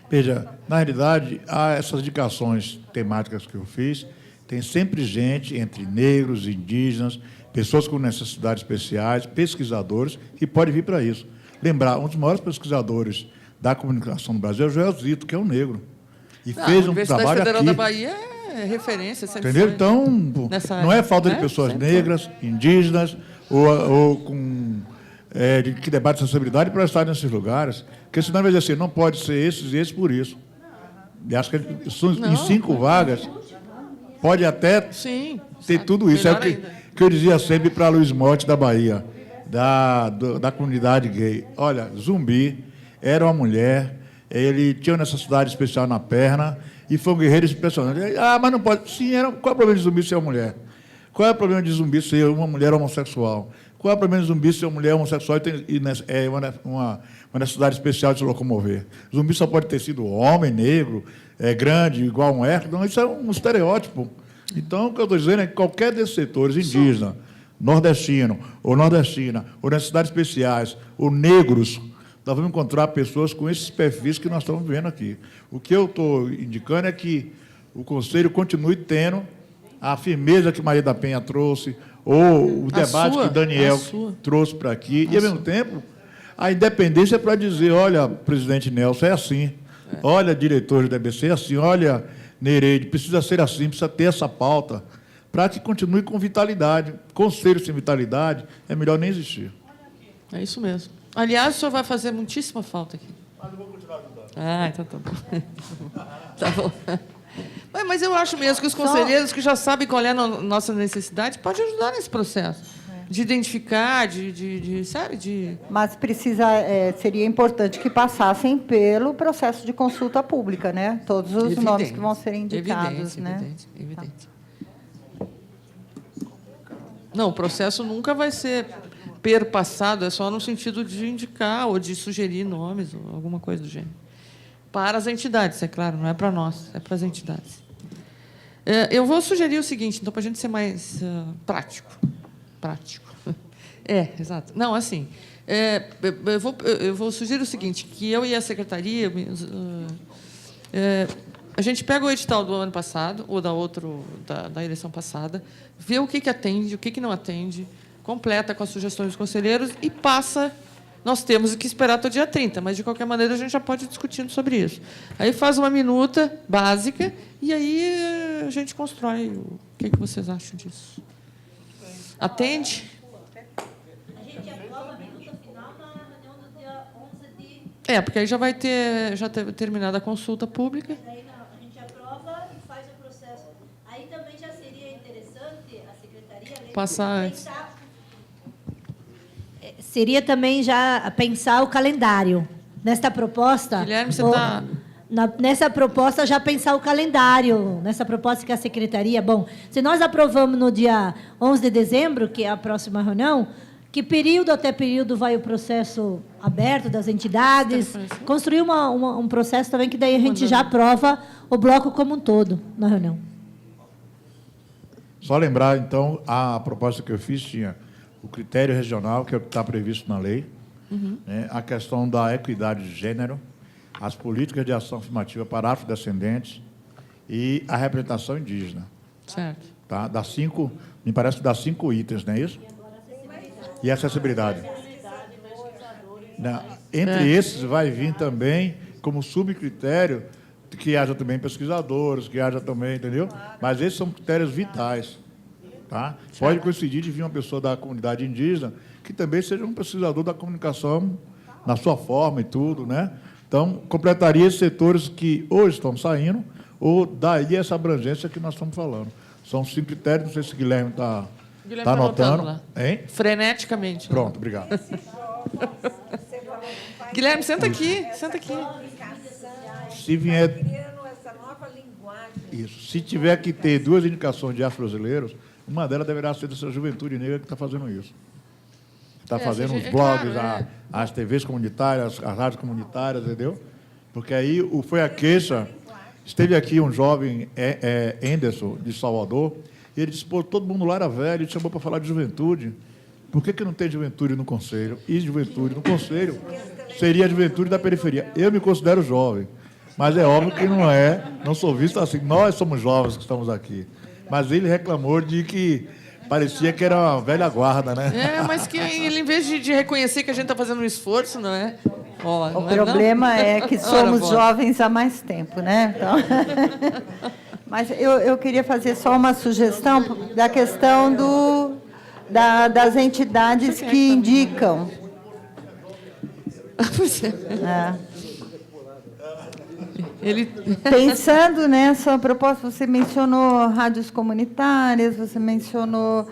Veja, na realidade, essas indicações temáticas que eu fiz, tem sempre gente, entre negros, indígenas, pessoas com necessidades especiais, pesquisadores, que pode vir para isso. Lembrar, um dos maiores pesquisadores da comunicação no Brasil é o Joel Zito, que é um negro. E fez um trabalho Federal aqui. da Bahia é referência. Entendeu? Então, não é falta de pessoas negras, indígenas, ou que debatem sensibilidade para estar nesses lugares, porque senão vai dizer assim, não pode ser esses e esses por isso. E acho que em 5 vagas pode até ter tudo isso. É o que eu dizia sempre para Luiz Motti, da Bahia, da comunidade gay. Olha, Zumbi era uma mulher, ele tinha uma necessidade especial na perna e foi um guerreiro impressionante. Mas não pode. Sim, qual é o problema de Zumbi ser uma mulher? Qual é o problema de Zumbi ser uma mulher homossexual? Qual é o problema de Zumbi ser uma mulher homossexual e tem uma necessidade especial de se locomover? Zumbi só pode ter sido homem, negro, grande, igual um hércules. Então, isso é um estereótipo. Então, o que eu estou dizendo é que qualquer desses setores, indígena, nordestino, ou nordestina, ou necessidades especiais, ou negros, nós vamos encontrar pessoas com esses perfis que nós estamos vendo aqui. O que eu estou indicando é que o Conselho continue tendo a firmeza que Maria da Penha trouxe, ou o debate que Daniel trouxe para aqui, e, ao mesmo tempo, a independência para dizer, olha, presidente Nelson, é assim, olha, diretores da EBC, é assim, olha, Nereide, precisa ser assim, precisa ter essa pauta, para que continue com vitalidade. Conselho sem vitalidade é melhor nem existir. É isso mesmo. Aliás, o senhor vai fazer muitíssima falta aqui. Mas eu vou continuar ajudando. Então tá bom. Tá bom. Mas eu acho mesmo que os conselheiros que já sabem qual é a nossa necessidade podem ajudar nesse processo. De identificar, Mas seria importante que passassem pelo processo de consulta pública, né? Todos os nomes que vão ser indicados, Evidente. Não, o processo nunca vai ser perpassado, é só no sentido de indicar ou de sugerir nomes ou alguma coisa do gênero. Para as entidades, é claro, não é para nós, é para as entidades. Eu vou sugerir o seguinte, então, para a gente ser mais prático. Exato. Não, assim, eu vou sugerir o seguinte, que eu e a secretaria, a gente pega o edital do ano passado, ou da eleição passada, vê o que atende, o que não atende, completa com as sugestões dos conselheiros e passa. Nós temos que esperar até o dia 30, mas, de qualquer maneira, a gente já pode ir discutindo sobre isso. Aí faz uma minuta básica e aí a gente constrói. O que vocês acham disso? Atende? A gente aprova a minuta final na reunião do dia 11 de... Porque aí já vai ter terminado a consulta pública. Daí a gente aprova e faz o processo. Aí também já seria interessante a secretaria... Passar antes. Seria também já pensar o calendário. Nesta proposta... Guilherme, você está... Nessa proposta, já pensar o calendário. Nessa proposta que a secretaria... Bom, se nós aprovamos no dia 11 de dezembro, que é a próxima reunião, que período até período vai o processo aberto das entidades? Construir um processo também que daí a gente já aprova o bloco como um todo na reunião. Só lembrar, então, a proposta que eu fiz tinha o critério regional, que é o que está previsto na lei, né, a questão da equidade de gênero, as políticas de ação afirmativa para afrodescendentes e a representação indígena. Certo. Tá? Me parece que dá 5 itens, não é isso? E acessibilidade. Entre esses vai vir também, como subcritério, que haja também pesquisadores, que haja também, entendeu? Mas esses são critérios vitais. Tá? Pode coincidir de vir uma pessoa da comunidade indígena que também seja um pesquisador da comunicação na sua forma e tudo, né? Então, completaria esses setores que hoje estão saindo, ou daí essa abrangência que nós estamos falando. São 5 critérios, não sei se o Guilherme está anotando. Lá. Hein? Freneticamente. Pronto, obrigado. Guilherme, senta aqui, senta aqui. Se vier... Isso. Se tiver que ter 2 indicações de afro-brasileiros, uma delas deverá ser dessa juventude negra que está fazendo isso. Está fazendo os blogs, claro, as TVs comunitárias, as rádios comunitárias, entendeu? Porque aí foi a queixa. Esteve aqui um jovem, Anderson, de Salvador, e ele disse, pô, todo mundo lá era velho, e chamou para falar de juventude. Por que não tem juventude no Conselho? E juventude no Conselho seria a juventude da periferia. Eu me considero jovem, mas é óbvio que não sou visto assim. Nós somos jovens que estamos aqui. Mas ele reclamou de que parecia que era uma velha guarda, né? Mas que ele, em vez de reconhecer que a gente está fazendo um esforço, não é? O problema é que somos jovens há mais tempo, né? Então... Mas eu queria fazer só uma sugestão da questão das entidades que indicam. Pensando nessa proposta, você mencionou rádios comunitárias, você mencionou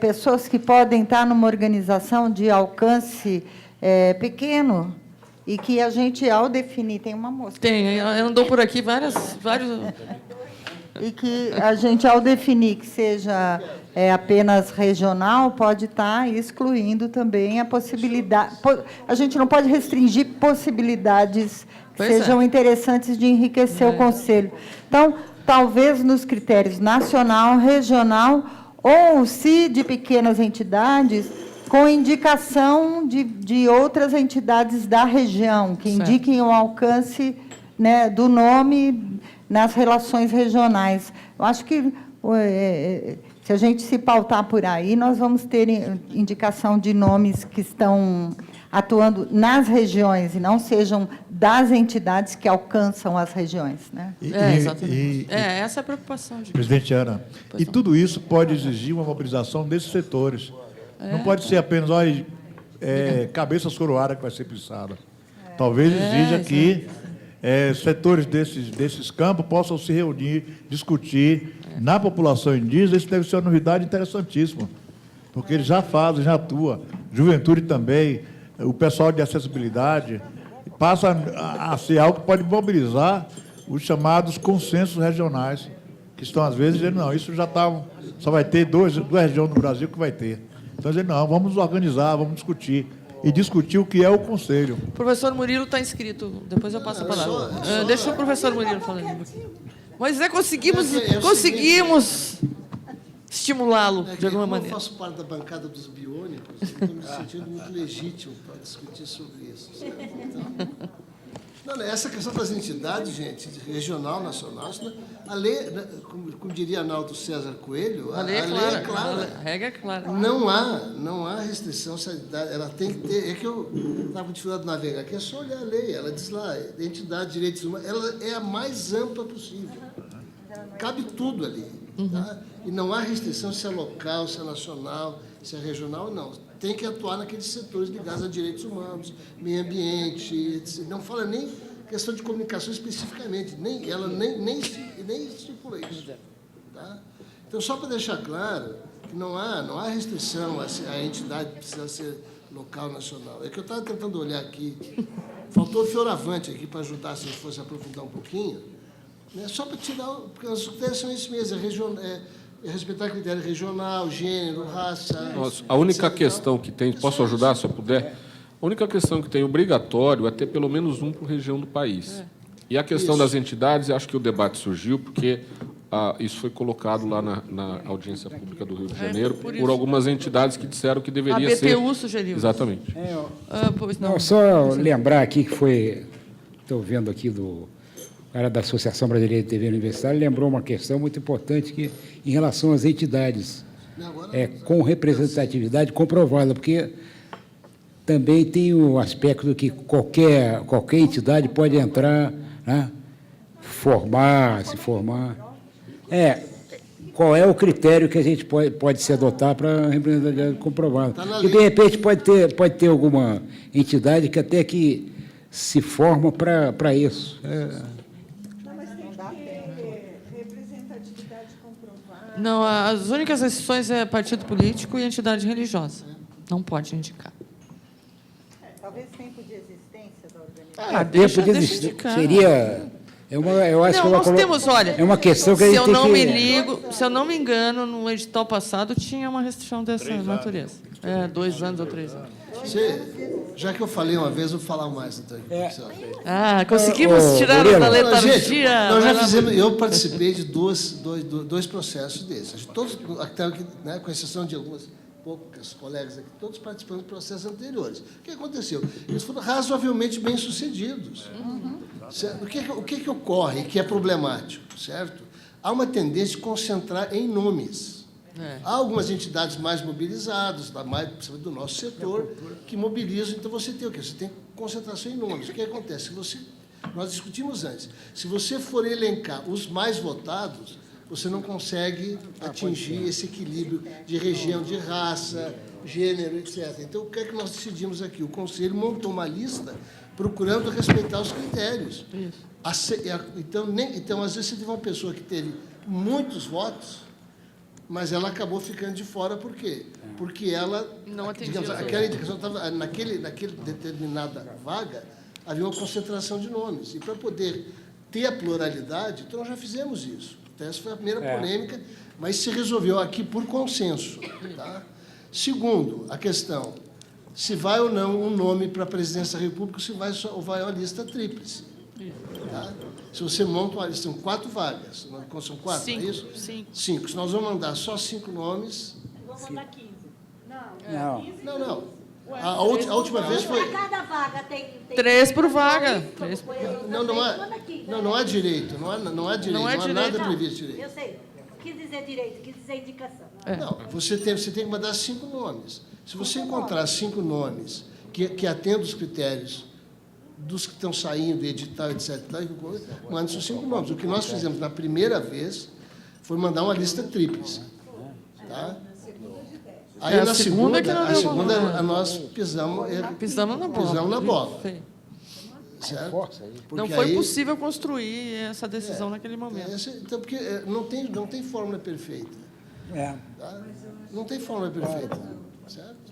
pessoas que podem estar numa organização de alcance pequeno, e que a gente, ao definir, tem uma moça. Tem, andou por aqui vários... E que a gente, ao definir que seja apenas regional, pode estar excluindo também a possibilidade... A gente não pode restringir possibilidades que sejam interessantes de enriquecer o Conselho. Então, talvez nos critérios nacional, regional, ou, se de pequenas entidades, com indicação de outras entidades da região, que indiquem o alcance, né, do nome nas relações regionais. Eu acho que, se a gente se pautar por aí, nós vamos ter indicação de nomes que estão atuando nas regiões e não sejam das entidades que alcançam as regiões, né? Exatamente. Essa é a preocupação. Presidente Ana, e tudo isso pode exigir uma mobilização desses setores. Não pode ser apenas cabeça coroada que vai ser pisada. Talvez exija que setores desses campos possam se reunir, discutir. Na população indígena, isso deve ser uma novidade interessantíssima, porque eles já fazem, já atuam. Juventude também, o pessoal de acessibilidade, passa a ser algo que pode mobilizar os chamados consensos regionais, que estão, às vezes, dizendo, não, isso já está... Só vai ter duas regiões no Brasil que vai ter. Então, dizendo, não, vamos organizar, vamos discutir. E discutir o que é o Conselho. O professor Murilo está inscrito. Depois eu passo a palavra. Deixa o professor Murilo falando. Mas conseguimos estimulá-lo de alguma maneira. Eu faço parte da bancada dos biônicos, estou me sentindo muito legítimo para discutir sobre isso. Então, essa questão das entidades, gente, regional, nacional, a lei, como diria Arnaldo César Coelho, a lei é clara. A regra é clara. Não há restrição, ela tem que ter... É que eu estava com dificuldade de navegar aqui, é só olhar a lei, ela diz lá, entidade, direitos humanos, ela é a mais ampla possível. Cabe tudo ali. Tá? E não há restrição se é local, se é nacional, se é regional, não. Tem que atuar naqueles setores ligados a direitos humanos, meio ambiente, etc. Não fala nem questão de comunicação especificamente, ela nem estipula isso. Tá? Então, só para deixar claro que não há restrição, a entidade precisa ser local, nacional. É que eu estava tentando olhar aqui, faltou o fioravante aqui para ajudar, se a gente fosse aprofundar um pouquinho, né? Só para tirar, porque os critérios são esses mesmos, respeitar critério regional, gênero, raça... Nossa, a única questão que tem, posso ajudar, se eu puder? A única questão que tem obrigatório é ter pelo menos um por região do país. E a questão das entidades, acho que o debate surgiu porque isso foi colocado lá na audiência pública do Rio de Janeiro por algumas entidades que disseram que deveria ser... A BTU sugeriu. Não, só lembrar aqui que foi... Estou vendo aqui cara da Associação Brasileira de TV Universitária, lembrou uma questão muito importante que, em relação às entidades com representatividade comprovada, porque também tem o aspecto que qualquer entidade pode entrar, né, se formar. Qual é o critério que a gente pode se adotar para a representatividade comprovada? E, de repente, pode ter alguma entidade que até que se forma para isso. Não, as únicas exceções é partido político e entidade religiosa. Não pode indicar. Talvez tempo de existência da organização. Deixa de existência indicar. Seria... eu acho que nós temos, olha, é uma questão que a gente se eu não me engano, no edital passado tinha uma restrição dessa natureza. 2 anos ou 3 anos. Já que eu falei uma vez, eu vou falar mais. Então, conseguimos tirar da letargia. Nós já fizemos, eu participei de dois processos desses. Todos, né, com exceção de algumas poucas colegas aqui, todos participando de processos anteriores. O que aconteceu? Eles foram razoavelmente bem-sucedidos. O que ocorre que é problemático, certo? Há uma tendência de concentrar em nomes. Há algumas entidades mais mobilizadas, principalmente do nosso setor, que mobilizam. Então, você tem o quê? Você tem concentração em nomes. O que acontece? Nós discutimos antes. Se você for elencar os mais votados, você não consegue atingir esse equilíbrio de região, de raça, gênero, etc. Então, o que é que nós decidimos aqui? O Conselho montou uma lista procurando respeitar os critérios. Então, às vezes, você teve uma pessoa que teve muitos votos, mas ela acabou ficando de fora. Por quê? Porque ela, digamos, aquela indicação estava naquele determinada vaga, havia uma concentração de nomes. E para poder ter a pluralidade, então nós já fizemos isso. Então, essa foi a primeira polêmica, mas se resolveu aqui por consenso. Tá? Segundo, a questão, se vai ou não um nome para a presidência da República, se vai ou vai uma lista tríplice. Tá? Se você monta uma lista, são 4 vagas. São 4, 5, é isso? 5. Se nós vamos mandar só 5 nomes... Vou mandar 15. Não. A última vez foi... Cada vaga tem 3 por vaga. Não há direito. Não há nada previsto direito. Eu sei. Quis dizer direito, quis dizer indicação. Não, você tem que mandar 5 nomes. Se você encontrar 5 nomes que atendam os critérios dos que estão saindo, edital, etc., manda os 5 nomes. O que nós fizemos na primeira vez foi mandar uma lista tríplice. Tá? Aí, na segunda nós pisamos na bola. Certo? Não foi possível construir essa decisão naquele momento. Então, porque não tem fórmula perfeita. Tá? Não tem fórmula perfeita. Certo?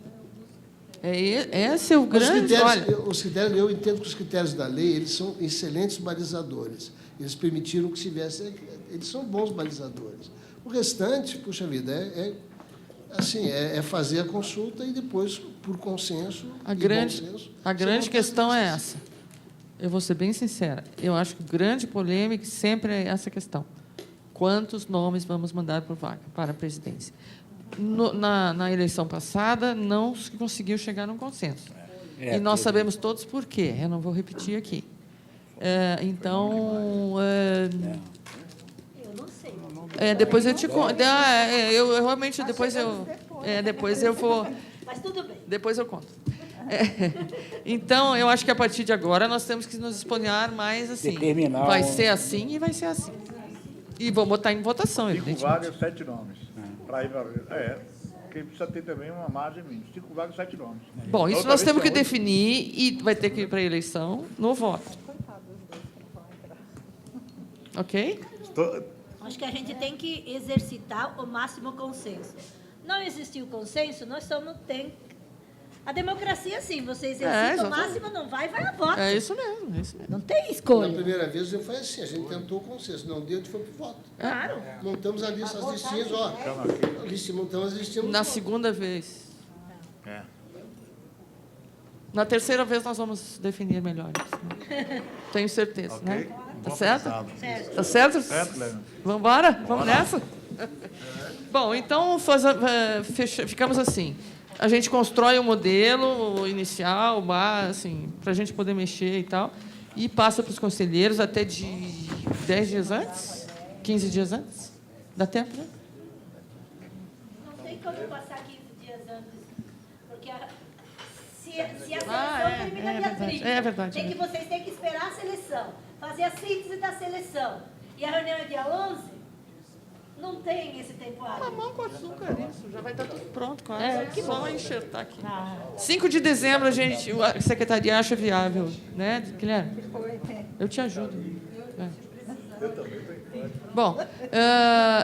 Esse é o grande... Eu entendo que os critérios da lei, eles são excelentes balizadores. Eles permitiram que se tivesse... Eles são bons balizadores. O restante, puxa vida, é fazer a consulta e depois, por consenso... A grande questão é essa. Eu vou ser bem sincera. Eu acho que a grande polêmica sempre é essa questão. Quantos nomes vamos mandar para a presidência? Na eleição passada, não se conseguiu chegar num consenso. E nós sabemos todos por quê. Eu não vou repetir aqui. Então... Eu não sei. Depois eu te conto. Eu realmente... Depois eu vou... Mas tudo bem. Depois eu conto. Então, eu acho que a partir de agora nós temos que nos exponear mais assim. Vai ser assim e vai ser assim. E vou botar em votação, 5 vagas, 7 nomes. Para ir porque precisa ter também uma margem mínima. 5 vagas, 7 nomes. Bom, isso nós temos que definir e vai ter que ir para a eleição no voto. Ok? Acho que a gente tem que exercitar o máximo consenso. Não existiu consenso, a democracia, sim, você exercita o máximo, não vai a voto. É isso mesmo. Não tem escolha. Na primeira vez foi assim, a gente tentou o consenso, não deu, a gente foi para o voto. Claro. Montamos as listinhas, montamos as listinhas. Na segunda vez. Na terceira vez nós vamos definir melhor isso. Né? Tenho certeza, né? Tá certo? Tá certo? Vamos embora? Vamos nessa? Bom, então ficamos assim. A gente constrói o modelo inicial, assim, para a gente poder mexer e tal, e passa para os conselheiros até de 10 dias antes? 15 dias antes? Dá tempo, né? Não tem como passar 15 dias antes, porque se a seleção termina dia 30, é verdade. vocês têm que esperar a seleção, fazer a síntese da seleção. E a reunião é dia 11, não tem esse tempo hábil. Mamão com açúcar, isso. Já vai estar tudo pronto, quase. Só enxertar aqui. 5 de dezembro, a secretaria acha viável, né, Guilherme? Eu te ajudo. Bom,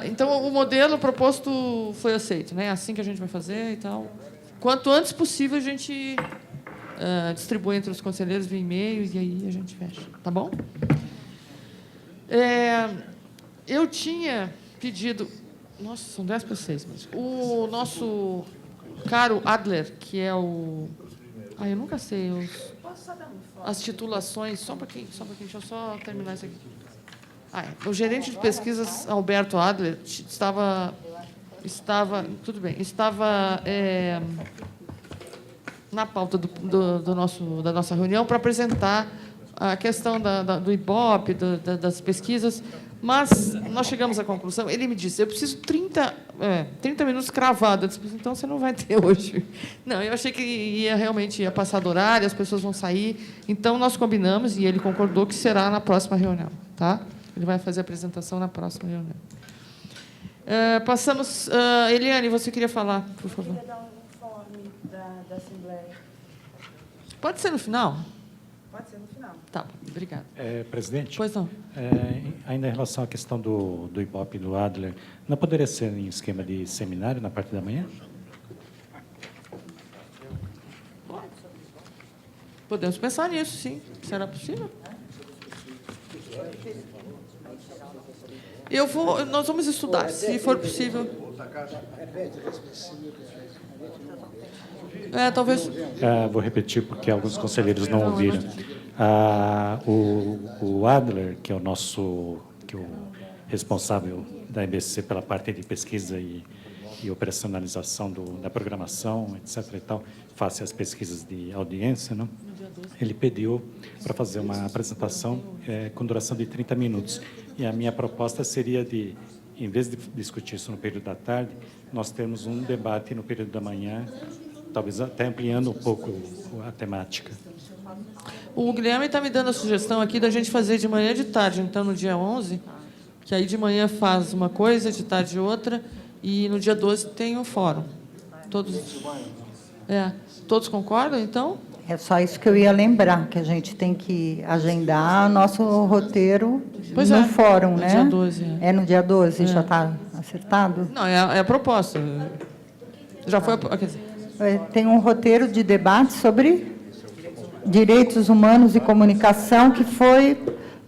então o modelo proposto foi aceito, né? Assim que a gente vai fazer e tal. Quanto antes possível a gente distribui entre os conselheiros via e-mail e aí a gente fecha, tá bom? Eu tinha pedido... Nossa, são 10 para 6. Mas o nosso caro Adler, que é o... eu nunca sei as titulações. Só um pouquinho, deixa eu só terminar isso aqui. O gerente de pesquisas, Alberto Adler, estava na pauta da nossa reunião para apresentar a questão do Ibope, das pesquisas, mas nós chegamos à conclusão, ele me disse, eu preciso 30 minutos cravado. Eu disse, então você não vai ter hoje. Não, eu achei que realmente ia passar do horário, as pessoas vão sair, então nós combinamos, e ele concordou que será na próxima reunião, tá? Ele vai fazer a apresentação na próxima reunião. Passamos... Eliane, você queria falar, por favor? Eu queria dar um informe da Assembleia. Pode ser no final? Pode ser no final. Tá, obrigada. Presidente? Pois não. Ainda em relação à questão do Ibope e do Adler, não poderia ser em esquema de seminário na parte da manhã? Podemos pensar nisso, sim. Será possível? Nós vamos estudar, se for possível. Talvez... vou repetir, porque alguns conselheiros não ouviram. O Adler, que é o responsável da EBC pela parte de pesquisa e operacionalização da programação, etc. e tal, face às pesquisas de audiência, não? Ele pediu para fazer uma apresentação com duração de 30 minutos. E a minha proposta seria de, em vez de discutir isso no período da tarde, nós temos um debate no período da manhã, talvez até ampliando um pouco a temática. O Guilherme está me dando a sugestão aqui da gente fazer de manhã e de tarde, então, no dia 11, que aí de manhã faz uma coisa, de tarde outra, e no dia 12 tem o fórum. Todos concordam, então? É só isso que eu ia lembrar, que a gente tem que agendar nosso roteiro no fórum, né? Dia 12. No dia 12, já está acertado? Não, é a proposta. Já foi quer dizer... Tem um roteiro de debate sobre direitos humanos e comunicação que foi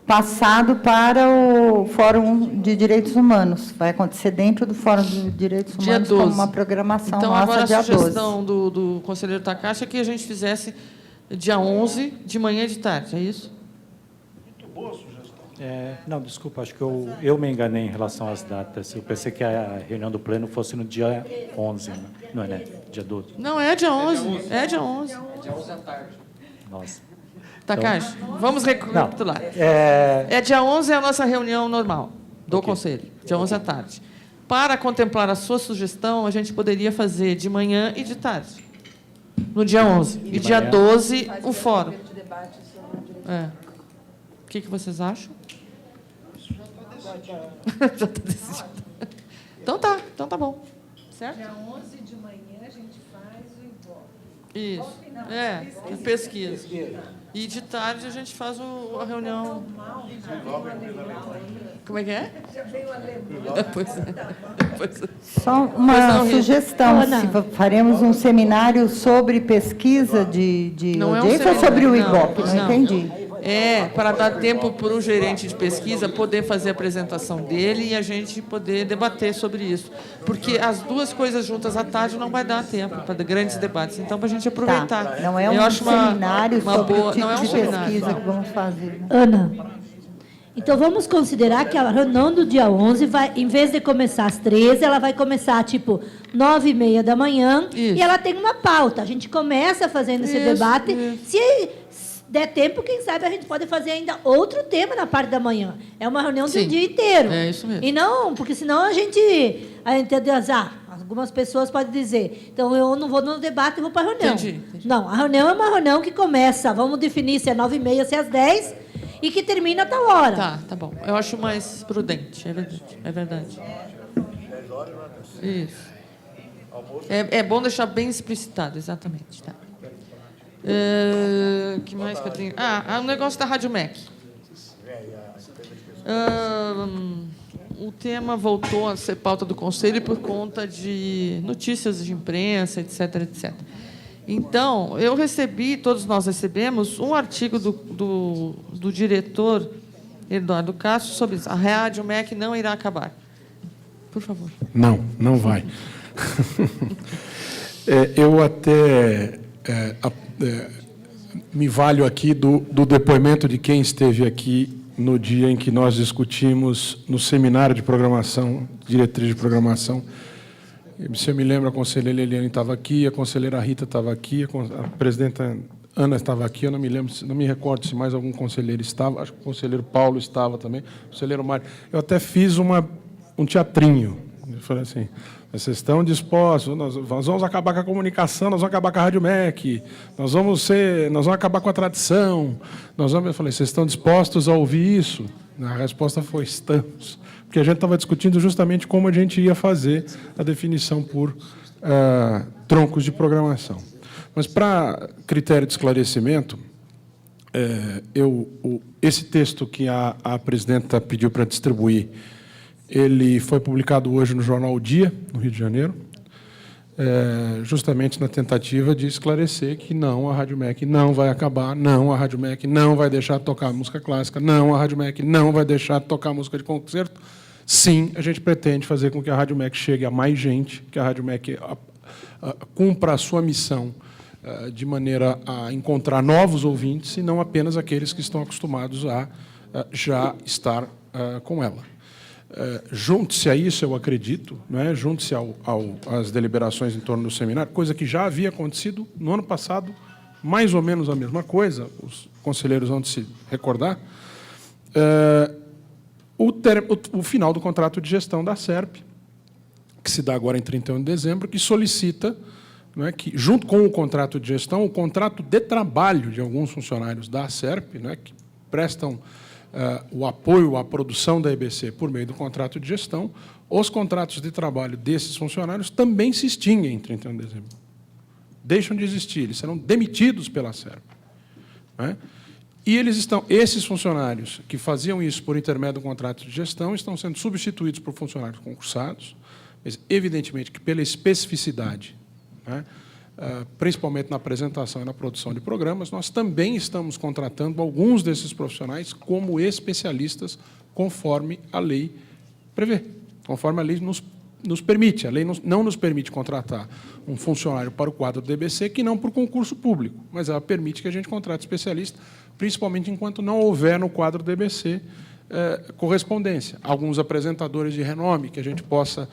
passado para o Fórum de Direitos Humanos. Vai acontecer dentro do Fórum de Direitos Humanos como uma programação então, nossa agora dia 12. A sugestão do conselheiro Takashi é que a gente fizesse dia 11, de manhã e de tarde, é isso? Muito boa a sugestão. Não, desculpa, acho que eu me enganei em relação às datas. Eu pensei que a reunião do pleno fosse no dia 11, não é, né? Dia 12. Não, é dia 11. É dia 11. É dia 11 à tarde. Nossa. Takashi, vamos recapitular. Dia 11 é a nossa reunião normal do Conselho, dia 11 à tarde. Para contemplar a sua sugestão, a gente poderia fazer de manhã e de tarde, no dia 11. E dia 12, o fórum. O que vocês acham? Isso já está decidido. Já está decidido. Então tá bom. Certo? Dia 11 de manhã a gente faz o Ibope. Isso, pesquisa. E de tarde a gente faz a reunião. Como é que é? Já veio o alemão. Pois é. Só uma sugestão, se faremos um seminário sobre pesquisa de audiência ou sobre o Ibope? Não entendi. Para dar tempo para o gerente de pesquisa poder fazer a apresentação dele e a gente poder debater sobre isso. Porque as duas coisas juntas à tarde não vai dar tempo para grandes debates. Então, para a gente aproveitar. Não é um seminário sobre o tipo de pesquisa que vamos fazer. Ana, então vamos considerar que a reunião do dia 11, em vez de começar às 13, ela vai começar, 9h30 da manhã, e ela tem uma pauta. A gente começa fazendo esse debate. Se der tempo, quem sabe a gente pode fazer ainda outro tema na parte da manhã. É uma reunião de Sim, um dia inteiro. é isso mesmo. E não, porque senão a gente algumas pessoas podem dizer, então eu não vou no debate e vou para a reunião. Entendi. Não, a reunião é uma reunião que começa, vamos definir se é 9h30, se é às 10 e que termina a tal hora. Tá bom. Eu acho mais prudente, é verdade. Isso. É bom deixar bem explicitado, exatamente. Tá. Que mais que eu tenho? O negócio da Rádio MEC. O tema voltou a ser pauta do Conselho por conta de notícias de imprensa, etc, etc. Então, todos nós recebemos um artigo do diretor Eduardo Castro sobre isso. A Rádio MEC não irá acabar. Por favor. Não vai. Eu até me valho aqui do depoimento de quem esteve aqui no dia em que nós discutimos no seminário de programação, diretriz de programação. Se eu me lembro, a conselheira Eliane estava aqui, a conselheira Rita estava aqui, a presidenta Ana estava aqui, eu não me recordo se mais algum conselheiro estava, acho que o conselheiro Paulo estava também, o conselheiro Mário. Eu até fiz um teatrinho. Eu falei assim, vocês estão dispostos, nós vamos acabar com a comunicação, nós vamos acabar com a Rádio MEC, nós vamos acabar com a tradição. Eu falei, vocês estão dispostos a ouvir isso? A resposta foi, estamos. Porque a gente estava discutindo justamente como a gente ia fazer a definição por troncos de programação. Mas, para critério de esclarecimento, esse texto que a presidenta pediu para distribuir, ele foi publicado hoje no jornal O Dia, no Rio de Janeiro, justamente na tentativa de esclarecer que não, a Rádio MEC não vai acabar, não, a Rádio MEC não vai deixar de tocar música clássica, não, a Rádio MEC não vai deixar de tocar música de concerto. Sim, a gente pretende fazer com que a Rádio MEC chegue a mais gente, que a Rádio MEC cumpra a sua missão de maneira a encontrar novos ouvintes e não apenas aqueles que estão acostumados a já estar com ela. Junte-se a isso, eu acredito, né? Junte-se às deliberações em torno do seminário, coisa que já havia acontecido no ano passado, mais ou menos a mesma coisa, os conselheiros vão se recordar, o final do contrato de gestão da SERP, que se dá agora em 31 de dezembro, que solicita, né, que, junto com o contrato de gestão, o contrato de trabalho de alguns funcionários da SERP, né, que prestam o apoio à produção da EBC por meio do contrato de gestão, os contratos de trabalho desses funcionários também se extinguem em 31 de dezembro. Deixam de existir, eles serão demitidos pela SERP. Né? E esses funcionários que faziam isso por intermédio do contrato de gestão estão sendo substituídos por funcionários concursados, mas, evidentemente, que pela especificidade, né, principalmente na apresentação e na produção de programas, nós também estamos contratando alguns desses profissionais como especialistas, conforme a lei prevê, conforme a lei nos permite. A lei não nos permite contratar um funcionário para o quadro do DBC que não por concurso público, mas ela permite que a gente contrate especialista, principalmente enquanto não houver no quadro do DBC correspondência. Alguns apresentadores de renome que a gente possa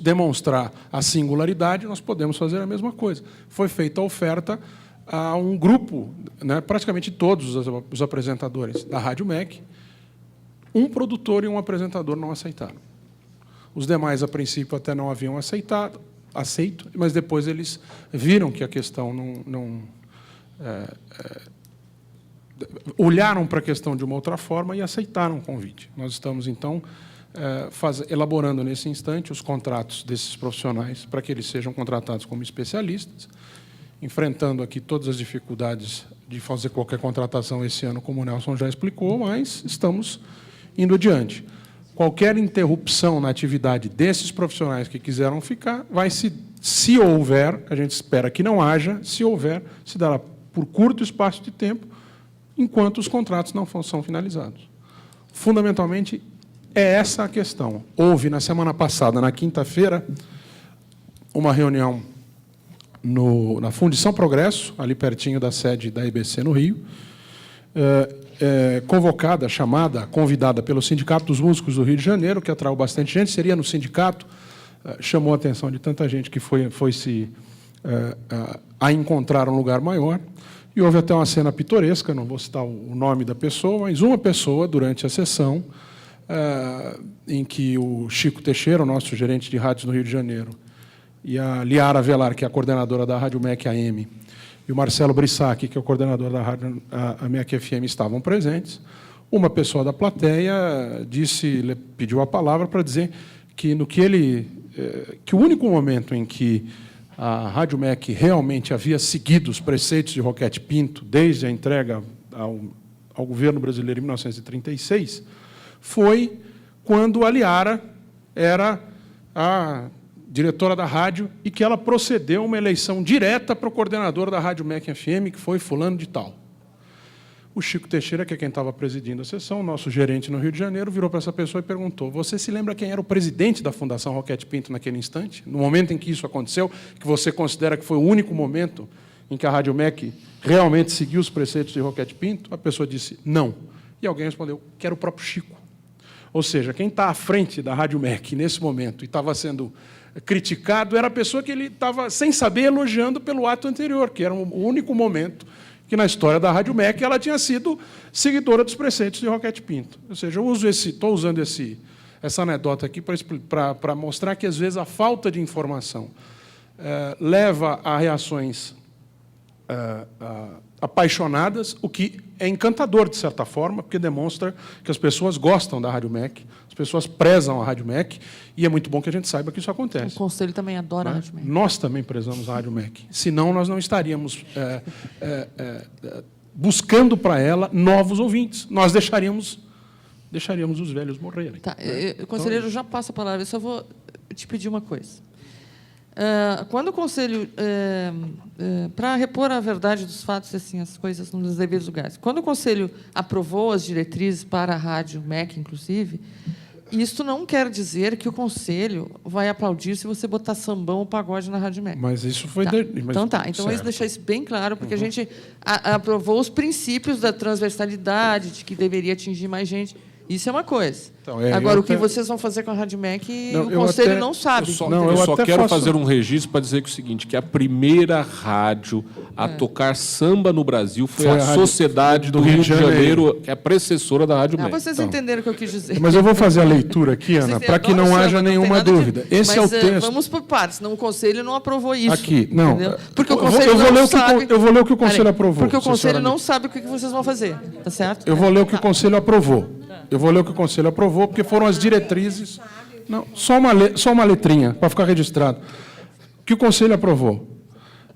demonstrar a singularidade, nós podemos fazer a mesma coisa. Foi feita a oferta a um grupo, né, praticamente todos os apresentadores da Rádio MEC, um produtor e um apresentador não aceitaram. Os demais, a princípio, até não haviam aceito, mas depois eles viram que a questão olharam para a questão de uma outra forma e aceitaram o convite. Nós estamos, então, elaborando nesse instante os contratos desses profissionais para que eles sejam contratados como especialistas, enfrentando aqui todas as dificuldades de fazer qualquer contratação esse ano, como o Nelson já explicou, mas estamos indo adiante. Qualquer interrupção na atividade desses profissionais que quiseram ficar, se houver, a gente espera que não haja, se houver, se dará por curto espaço de tempo, enquanto os contratos não são finalizados. Fundamentalmente, é essa a questão. Houve, na semana passada, na quinta-feira, uma reunião na Fundição Progresso, ali pertinho da sede da EBC no Rio, convidada pelo Sindicato dos Músicos do Rio de Janeiro, que atraiu bastante gente, seria no sindicato, chamou a atenção de tanta gente que foi a encontrar um lugar maior, E houve até uma cena pitoresca, não vou citar o nome da pessoa, mas uma pessoa, durante a sessão, em que o Chico Teixeira, o nosso gerente de rádios no Rio de Janeiro, e a Liara Velar, que é a coordenadora da Rádio MEC AM, e o Marcelo Brissac, que é o coordenador da Rádio MEC FM, estavam presentes, uma pessoa da plateia pediu a palavra para dizer que que o único momento em que a Rádio MEC realmente havia seguido os preceitos de Roquete Pinto, desde a entrega ao governo brasileiro em 1936, foi quando a Liara era a diretora da rádio e que ela procedeu a uma eleição direta para o coordenador da Rádio MEC FM, que foi fulano de tal. O Chico Teixeira, que é quem estava presidindo a sessão, nosso gerente no Rio de Janeiro, virou para essa pessoa e perguntou: você se lembra quem era o presidente da Fundação Roquete Pinto naquele instante? No momento em que isso aconteceu, que você considera que foi o único momento em que a Rádio MEC realmente seguiu os preceitos de Roquete Pinto? A pessoa disse não. E alguém respondeu que era o próprio Chico. Ou seja, quem está à frente da Rádio MEC nesse momento e estava sendo criticado era a pessoa que ele estava, sem saber, elogiando pelo ato anterior, que era o único momento que, na história da Rádio MEC, ela tinha sido seguidora dos preceitos de Roquete Pinto. Ou seja, estou usando essa anedota aqui para mostrar que, às vezes, a falta de informação leva a reações apaixonadas, o que é encantador, de certa forma, porque demonstra que as pessoas gostam da Rádio MEC, as pessoas prezam a Rádio MEC, e é muito bom que a gente saiba que isso acontece. O Conselho também adora a Rádio MEC. Nós também prezamos a Rádio MEC. Senão, nós não estaríamos buscando para ela novos ouvintes. Nós deixaríamos os velhos morrerem. Tá, conselheiro, já passa a palavra. Eu só vou te pedir uma coisa. Quando o Conselho, para repor a verdade dos fatos, assim, as coisas nos devidos lugares, quando o Conselho aprovou as diretrizes para a Rádio MEC, inclusive, isso não quer dizer que o Conselho vai aplaudir se você botar sambão ou pagode na Rádio MEC. Mas isso foi... Tá. Então, isso deixar isso bem claro, porque a gente aprovou os princípios da transversalidade, de que deveria atingir mais gente. Isso é uma coisa. Então, agora, o que vocês vão fazer com a Rádio MEC, o Conselho não sabe. Eu só quero fazer um registro para dizer que é o seguinte, que a primeira rádio a tocar samba no Brasil foi a Sociedade do Rio de Janeiro, que é a predecessora da Rádio MEC. Vocês entenderam o que eu quis dizer. Mas eu vou fazer a leitura aqui, Ana, para que não haja nenhuma dúvida. Esse é o texto. Vamos por partes, senão o Conselho não aprovou isso. Aqui, não. Entendeu? Porque o Conselho não sabe... Eu vou ler o que o Conselho aprovou. Porque o Conselho não sabe o que vocês vão fazer, tá certo? Eu vou ler o que o Conselho aprovou. Eu vou ler o que o Conselho aprovou, porque foram as diretrizes... Não, só uma letrinha, para ficar registrado. O que o Conselho aprovou?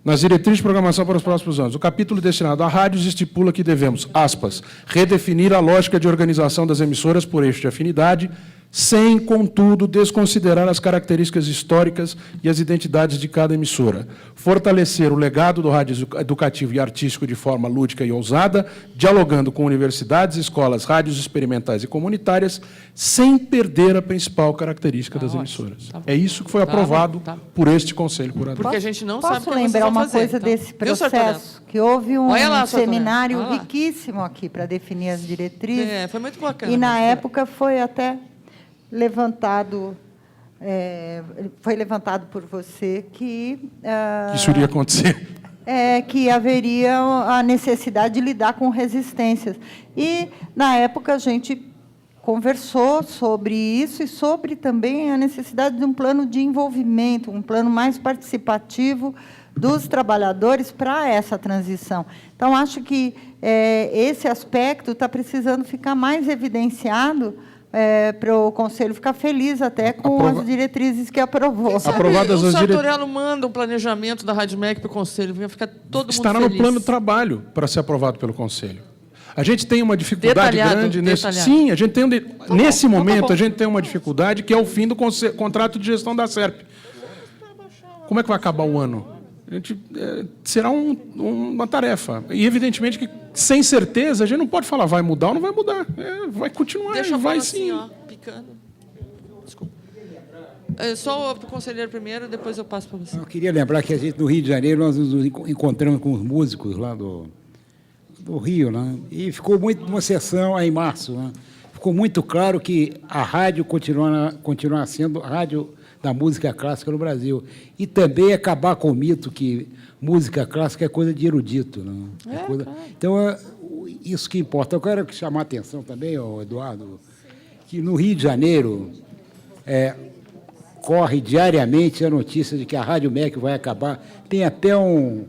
Nas diretrizes de programação para os próximos anos, o capítulo destinado a rádios estipula que devemos, aspas, redefinir a lógica de organização das emissoras por eixo de afinidade, sem, contudo, desconsiderar as características históricas e as identidades de cada emissora. Fortalecer o legado do rádio educativo e artístico de forma lúdica e ousada, dialogando com universidades, escolas, rádios experimentais e comunitárias, sem perder a principal característica das emissoras. É isso que foi aprovado por este Conselho Curador. Porque a gente não sabe o que vocês vão fazer. Posso lembrar uma coisa desse processo? Que houve um seminário riquíssimo aqui para definir as diretrizes. Foi muito bacana. E, na época, foi até... foi levantado por você que... isso iria acontecer. Que haveria a necessidade de lidar com resistências. E, na época, a gente conversou sobre isso e sobre também a necessidade de um plano de envolvimento, um plano mais participativo dos trabalhadores para essa transição. Então, acho que esse aspecto está precisando ficar mais evidenciado para o Conselho ficar feliz até com as diretrizes que aprovou. Aprovadas o Sartorello manda um planejamento da Rádio MEC para o Conselho, vai ficar todo mundo Estará feliz. No plano de trabalho para ser aprovado pelo Conselho. A gente tem uma dificuldade grande nesse... Sim, a gente tem nesse momento a gente tem uma dificuldade que é o fim do contrato de gestão da SERP. Como é que vai acabar o ano? Será uma tarefa. E, evidentemente, que sem certeza, a gente não pode falar vai mudar ou não vai mudar. Vai continuar, Deixa eu vai sim. Assim, Picando. Desculpa. Só para o conselheiro primeiro, depois eu passo para você. Eu queria lembrar que a gente, no Rio de Janeiro, nós nos encontramos com os músicos lá do Rio, né? E ficou muito uma sessão aí em março, né? Ficou muito claro que a rádio continua sendo a rádio da música clássica no Brasil. E também acabar com o mito que música clássica é coisa de erudito. Não? Coisa... Claro. Então, isso que importa. Eu quero chamar a atenção também, Eduardo, que no Rio de Janeiro corre diariamente a notícia de que a Rádio MEC vai acabar. Tem até um...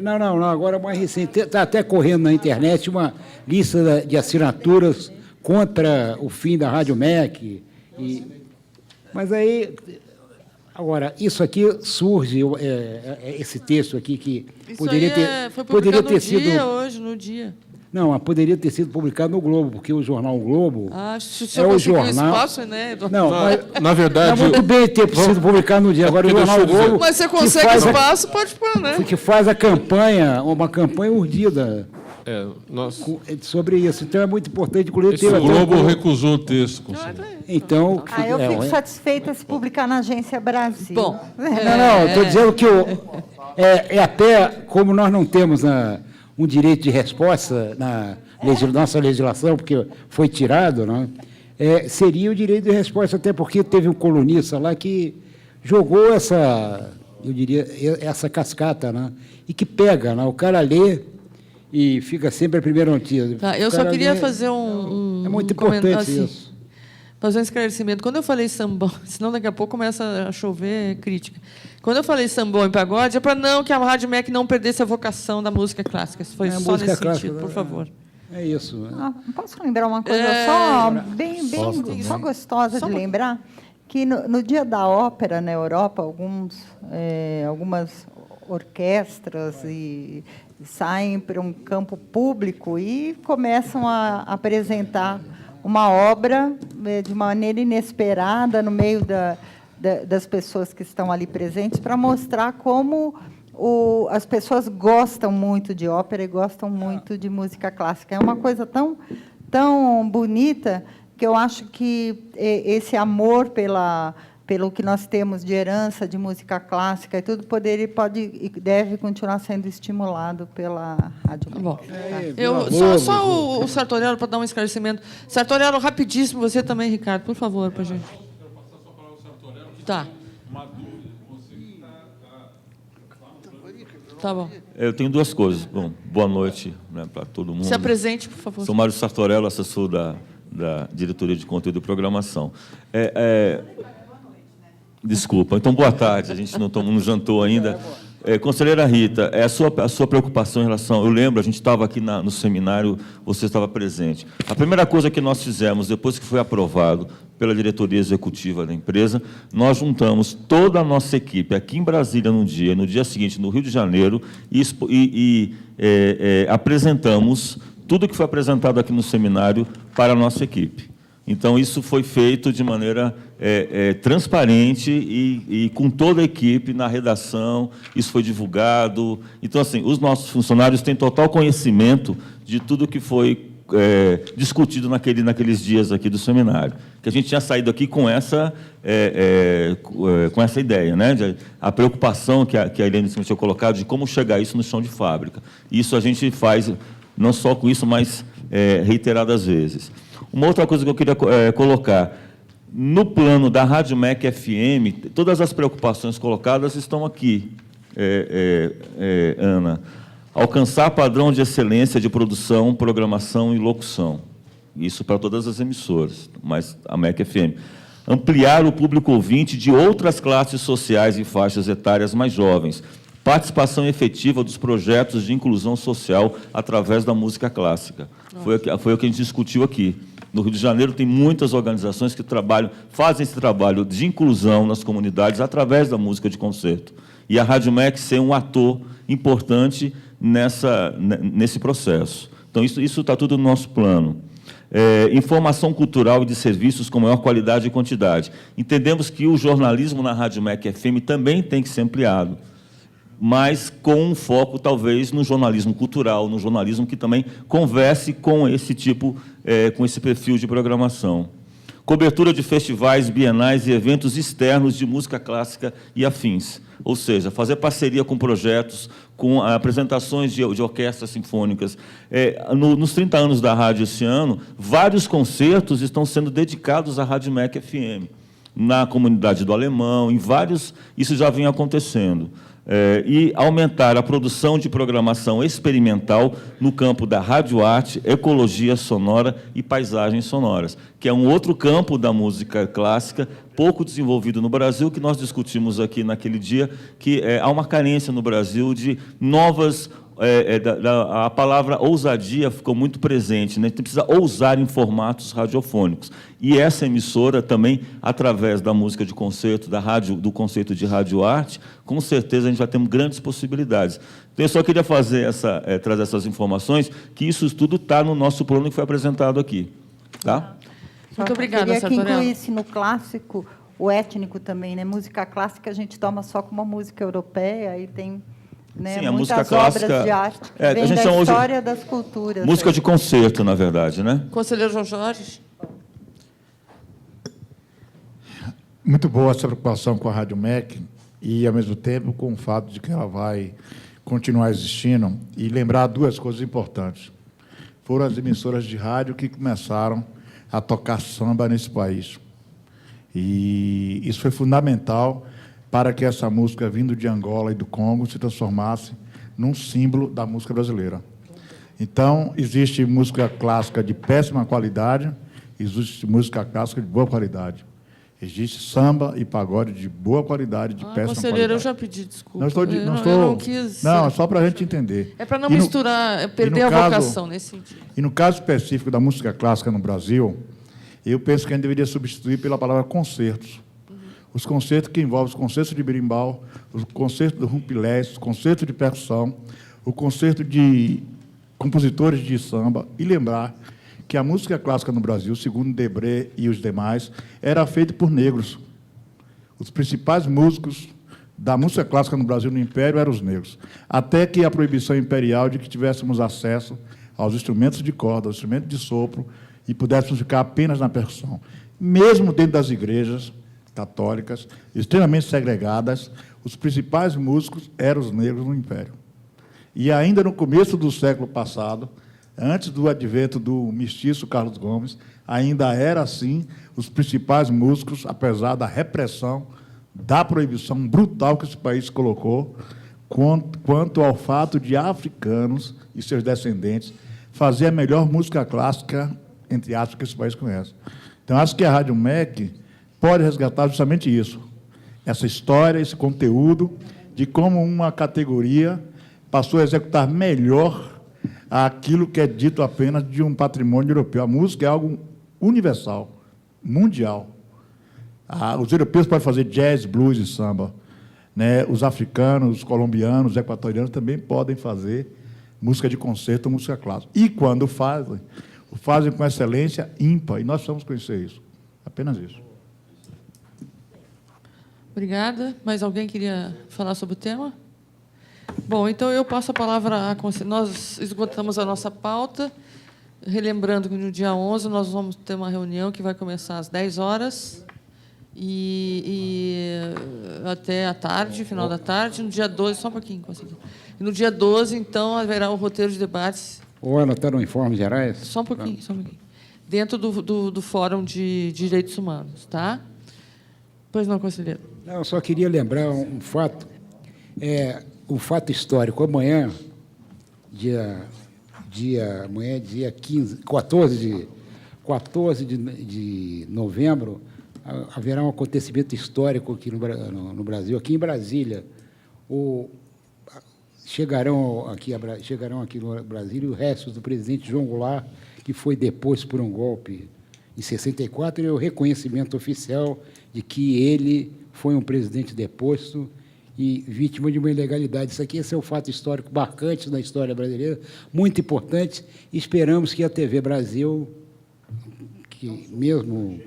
Não, agora é mais recente. Está até correndo na internet uma lista de assinaturas contra o fim da Rádio MEC. Mas aí... Agora, isso aqui surge, esse texto aqui, que Isso poderia foi poderia publicado ter sido... hoje, no dia. Não, mas poderia ter sido publicado no Globo, porque o jornal O Globo Se o senhor conseguiu espaço, né, Eduardo? Não, mas, na verdade... muito bem ter sido publicado no dia. Agora, o jornal O Globo... Mas você consegue espaço, pode pôr, né? Que faz a campanha, uma campanha urdida sobre isso. Então, é muito importante... O Globo recusou o texo. Então... eu fico satisfeita se publicar na Agência Brasil. Bom, não, estou dizendo que até como nós não temos um direito de resposta na nossa legislação, porque foi tirado, né? Seria o direito de resposta, até porque teve um colunista lá que jogou essa cascata, né? E que pega, né? O cara lê e fica sempre a primeira notícia. Tá, eu só queria fazer é muito importante assim, isso. Fazer um esclarecimento. Quando eu falei sambão, senão daqui a pouco começa a chover crítica. Quando eu falei sambão e pagode, é para que a Rádio MEC não perdesse a vocação da música clássica. Foi só nesse sentido, por favor. É isso. Posso lembrar uma coisa só gostosa de lembrar? Que no Dia da Ópera, na Europa, algumas orquestras saem para um campo público e começam a apresentar uma obra de maneira inesperada no meio das pessoas que estão ali presentes, para mostrar como as pessoas gostam muito de ópera e gostam muito de música clássica. É uma coisa tão bonita que eu acho que esse amor pelo que nós temos de herança de música clássica e tudo pode e deve continuar sendo estimulado pela Rádio MEC. Só o Sartorello, para dar um esclarecimento. Sartorello, rapidíssimo, você também, Ricardo, por favor, para a gente. Tá. Tá bom. Eu tenho duas coisas. Bom, boa noite, né, para todo mundo. Se apresente, por favor. Sou Mário Sartorello, assessor da Diretoria de Conteúdo e Programação. Desculpa. Então, boa tarde. A gente não jantou ainda. Conselheira Rita, a sua preocupação em relação... Eu lembro, a gente estava aqui no seminário, você estava presente. A primeira coisa que nós fizemos, depois que foi aprovado pela diretoria executiva da empresa, nós juntamos toda a nossa equipe aqui em Brasília no dia seguinte, no Rio de Janeiro, e apresentamos tudo que foi apresentado aqui no seminário para a nossa equipe. Então, isso foi feito de maneira transparente e com toda a equipe na redação, isso foi divulgado. Então, assim, os nossos funcionários têm total conhecimento de tudo que foi discutido naqueles dias aqui do seminário. Que a gente tinha saído aqui com essa ideia, né? A preocupação que a Helene tinha colocado de como chegar isso no chão de fábrica. Isso a gente faz, não só com isso, mas reiteradas vezes. Uma outra coisa que eu queria colocar, no plano da Rádio MEC FM, todas as preocupações colocadas estão aqui, Ana. Alcançar padrão de excelência de produção, programação e locução. Isso para todas as emissoras, mas a MEC FM. Ampliar o público ouvinte de outras classes sociais e faixas etárias mais jovens. Participação efetiva dos projetos de inclusão social através da música clássica. Foi o que a gente discutiu aqui. No Rio de Janeiro tem muitas organizações que fazem esse trabalho de inclusão nas comunidades através da música de concerto. E a Rádio MEC ser um ator importante nesse processo. Então, isso está tudo no nosso plano. Informação cultural e de serviços com maior qualidade e quantidade. Entendemos que o jornalismo na Rádio MEC FM também tem que ser ampliado, mas com um foco, talvez, no jornalismo cultural, no jornalismo que também converse com esse com esse perfil de programação. Cobertura de festivais, bienais e eventos externos de música clássica e afins. Ou seja, fazer parceria com projetos, com apresentações de orquestras sinfônicas. Nos 30 anos da rádio esse ano, vários concertos estão sendo dedicados à Rádio MEC FM. na comunidade do Alemão, em vários, isso já vem acontecendo. E aumentar a produção de programação experimental no campo da radioarte, ecologia sonora e paisagens sonoras, que é um outro campo da música clássica, pouco desenvolvido no Brasil, que nós discutimos aqui naquele dia, que há uma carência no Brasil de novas... a palavra ousadia ficou muito presente, né? A gente precisa ousar em formatos radiofônicos. E essa emissora também, através da música de concerto, do conceito de radioarte, com certeza a gente vai ter grandes possibilidades. Então, eu só queria trazer essas informações, que isso tudo está no nosso plano que foi apresentado aqui. Tá? Muito obrigada, Queria que Sartorello. incluísse no clássico o étnico também, né? Música clássica a gente toma só como uma música europeia, aí tem... Né, Sim, a muitas música clássica obras de arte que a vêm gente da chama hoje história das culturas. música de concerto, na verdade, né? Conselheiro João Jorge. Muito boa essa preocupação com a Rádio MEC e, ao mesmo tempo, com o fato de que ela vai continuar existindo. E lembrar duas coisas importantes. Foram as emissoras de rádio que começaram a tocar samba nesse país. E isso foi fundamental para que essa música, vindo de Angola e do Congo, se transformasse num símbolo da música brasileira. Então, existe música clássica de péssima qualidade, existe música clássica de boa qualidade. Existe samba e pagode de boa qualidade, de péssima Conselheiro, qualidade. eu já pedi desculpa. Eu não quis... Não, é só para a gente entender. É para não misturar, perder a vocação nesse sentido. E no caso específico da música clássica no Brasil, eu penso que a gente deveria substituir pela palavra concertos. Os concertos que envolvem os concertos de berimbau, o concerto do rumpilés, o concerto de percussão, o concerto de compositores de samba, e lembrar que a música clássica no Brasil, segundo Debré e os demais, era feita por negros. Os principais músicos da música clássica no Brasil, no Império, eram os negros. Até que a proibição imperial de que tivéssemos acesso aos instrumentos de corda, aos instrumentos de sopro, e pudéssemos ficar apenas na percussão. Mesmo dentro das igrejas católicas, extremamente segregadas, os principais músicos eram os negros no Império. E ainda no começo do século passado, antes do advento do mestiço Carlos Gomes, ainda era assim, os principais músicos, apesar da repressão, da proibição brutal que esse país colocou, quanto ao fato de africanos e seus descendentes fazer a melhor música clássica, entre aspas, que esse país conhece. Então, acho que a Rádio MEC pode resgatar justamente isso, essa história, esse conteúdo, de como uma categoria passou a executar melhor aquilo que é dito apenas de um patrimônio europeu. A música é algo universal, mundial. Os europeus podem fazer jazz, blues e samba, né? Os africanos, os colombianos, os equatorianos também podem fazer música de concerto, música clássica. E, quando fazem, o fazem com excelência ímpar, e nós precisamos conhecer isso. Apenas isso. Obrigada. Mais alguém queria falar sobre o tema? Bom, então eu passo a palavra a... Nós esgotamos a nossa pauta, relembrando que no dia 11 nós vamos ter uma reunião que vai começar às 10 horas e até a tarde, final da tarde. No dia 12, só um pouquinho, consegui. E no dia 12, então, haverá o roteiro de debates. Ou anotar informes gerais? Só um pouquinho, só um pouquinho. Dentro do Fórum de Direitos Humanos, tá? Pois não, conselheiro. Não, eu só queria lembrar um fato, um fato histórico. Amanhã, dia 14 de novembro, haverá um acontecimento histórico aqui no Brasil, aqui em Brasília. Chegarão aqui no Brasil os restos do presidente João Goulart, que foi deposto por um golpe em 64, e o reconhecimento oficial de que ele foi um presidente deposto e vítima de uma ilegalidade. Esse é um fato histórico marcante na história brasileira, muito importante. Esperamos que a TV Brasil, que mesmo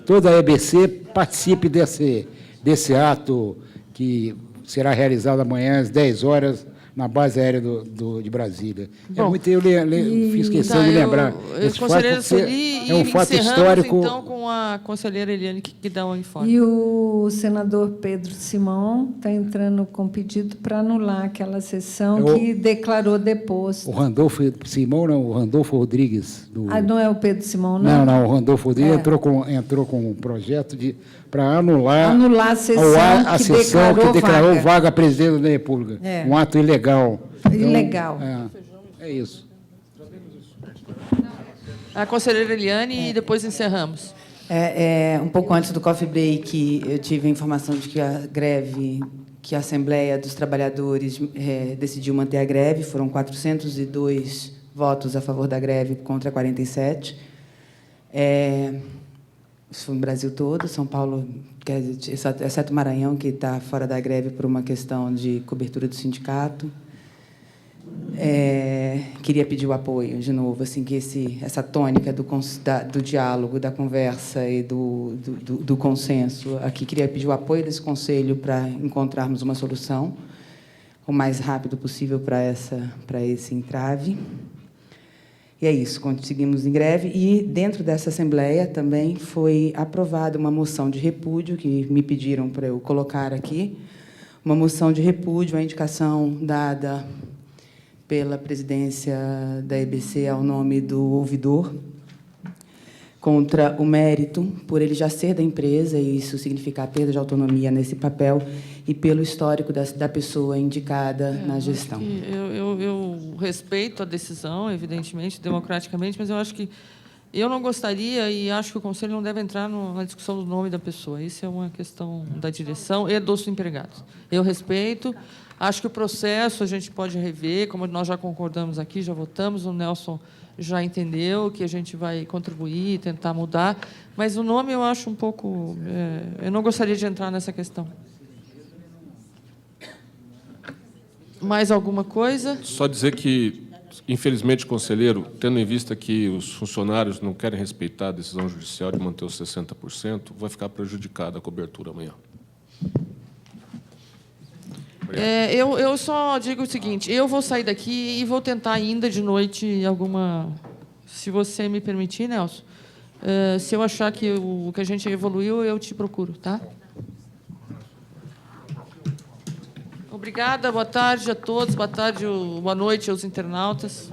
toda a EBC participe desse ato que será realizado amanhã às 10 horas na base aérea de Brasília. Bom, eu fiz questão de lembrar esse fato, porque é um fato histórico. Então, com a conselheira Eliane, que dá o informe. E o senador Pedro Simão está entrando com pedido para anular aquela sessão que declarou deposto. O Randolfo Simão, não, o Randolfo Rodrigues. Não é o Pedro Simão, não? Não, o Randolfo Rodrigues entrou com um projeto para anular a sessão que declarou vaga a presidente da República. Um ato ilegal. Então, ilegal. É isso. A conselheira Eliane e depois encerramos. Um pouco antes do coffee break, eu tive a informação de que a greve, que a Assembleia dos Trabalhadores decidiu manter a greve. Foram 402 votos a favor da greve contra 47. Isso foi no Brasil todo, São Paulo, exceto Maranhão, que está fora da greve por uma questão de cobertura do sindicato. Queria pedir o apoio, de novo, assim, que essa tônica do diálogo, da conversa e do consenso, aqui queria pedir o apoio desse Conselho para encontrarmos uma solução o mais rápido possível para esse entrave. E é isso, conseguimos em greve. E, dentro dessa Assembleia, também foi aprovada uma moção de repúdio, que me pediram para eu colocar aqui, uma moção de repúdio à indicação dada pela presidência da EBC ao nome do ouvidor, contra o mérito, por ele já ser da empresa, e isso significa a perda de autonomia nesse papel, e pelo histórico da pessoa indicada na gestão. Eu respeito a decisão, evidentemente, democraticamente, mas eu acho que eu não gostaria e acho que o Conselho não deve entrar na discussão do nome da pessoa. Isso é uma questão da direção e dos empregados. Eu respeito. Acho que o processo a gente pode rever, como nós já concordamos aqui, já votamos, o Nelson já entendeu que a gente vai contribuir, tentar mudar, mas o nome eu acho um pouco... eu não gostaria de entrar nessa questão. Mais alguma coisa? Só dizer que, infelizmente, conselheiro, tendo em vista que os funcionários não querem respeitar a decisão judicial de manter os 60%, vai ficar prejudicada a cobertura amanhã. Eu só digo o seguinte, eu vou sair daqui e vou tentar ainda de noite alguma... Se você me permitir, Nelson, se eu achar que o que a gente evoluiu, eu te procuro, tá? Obrigada, boa tarde a todos, boa noite aos internautas.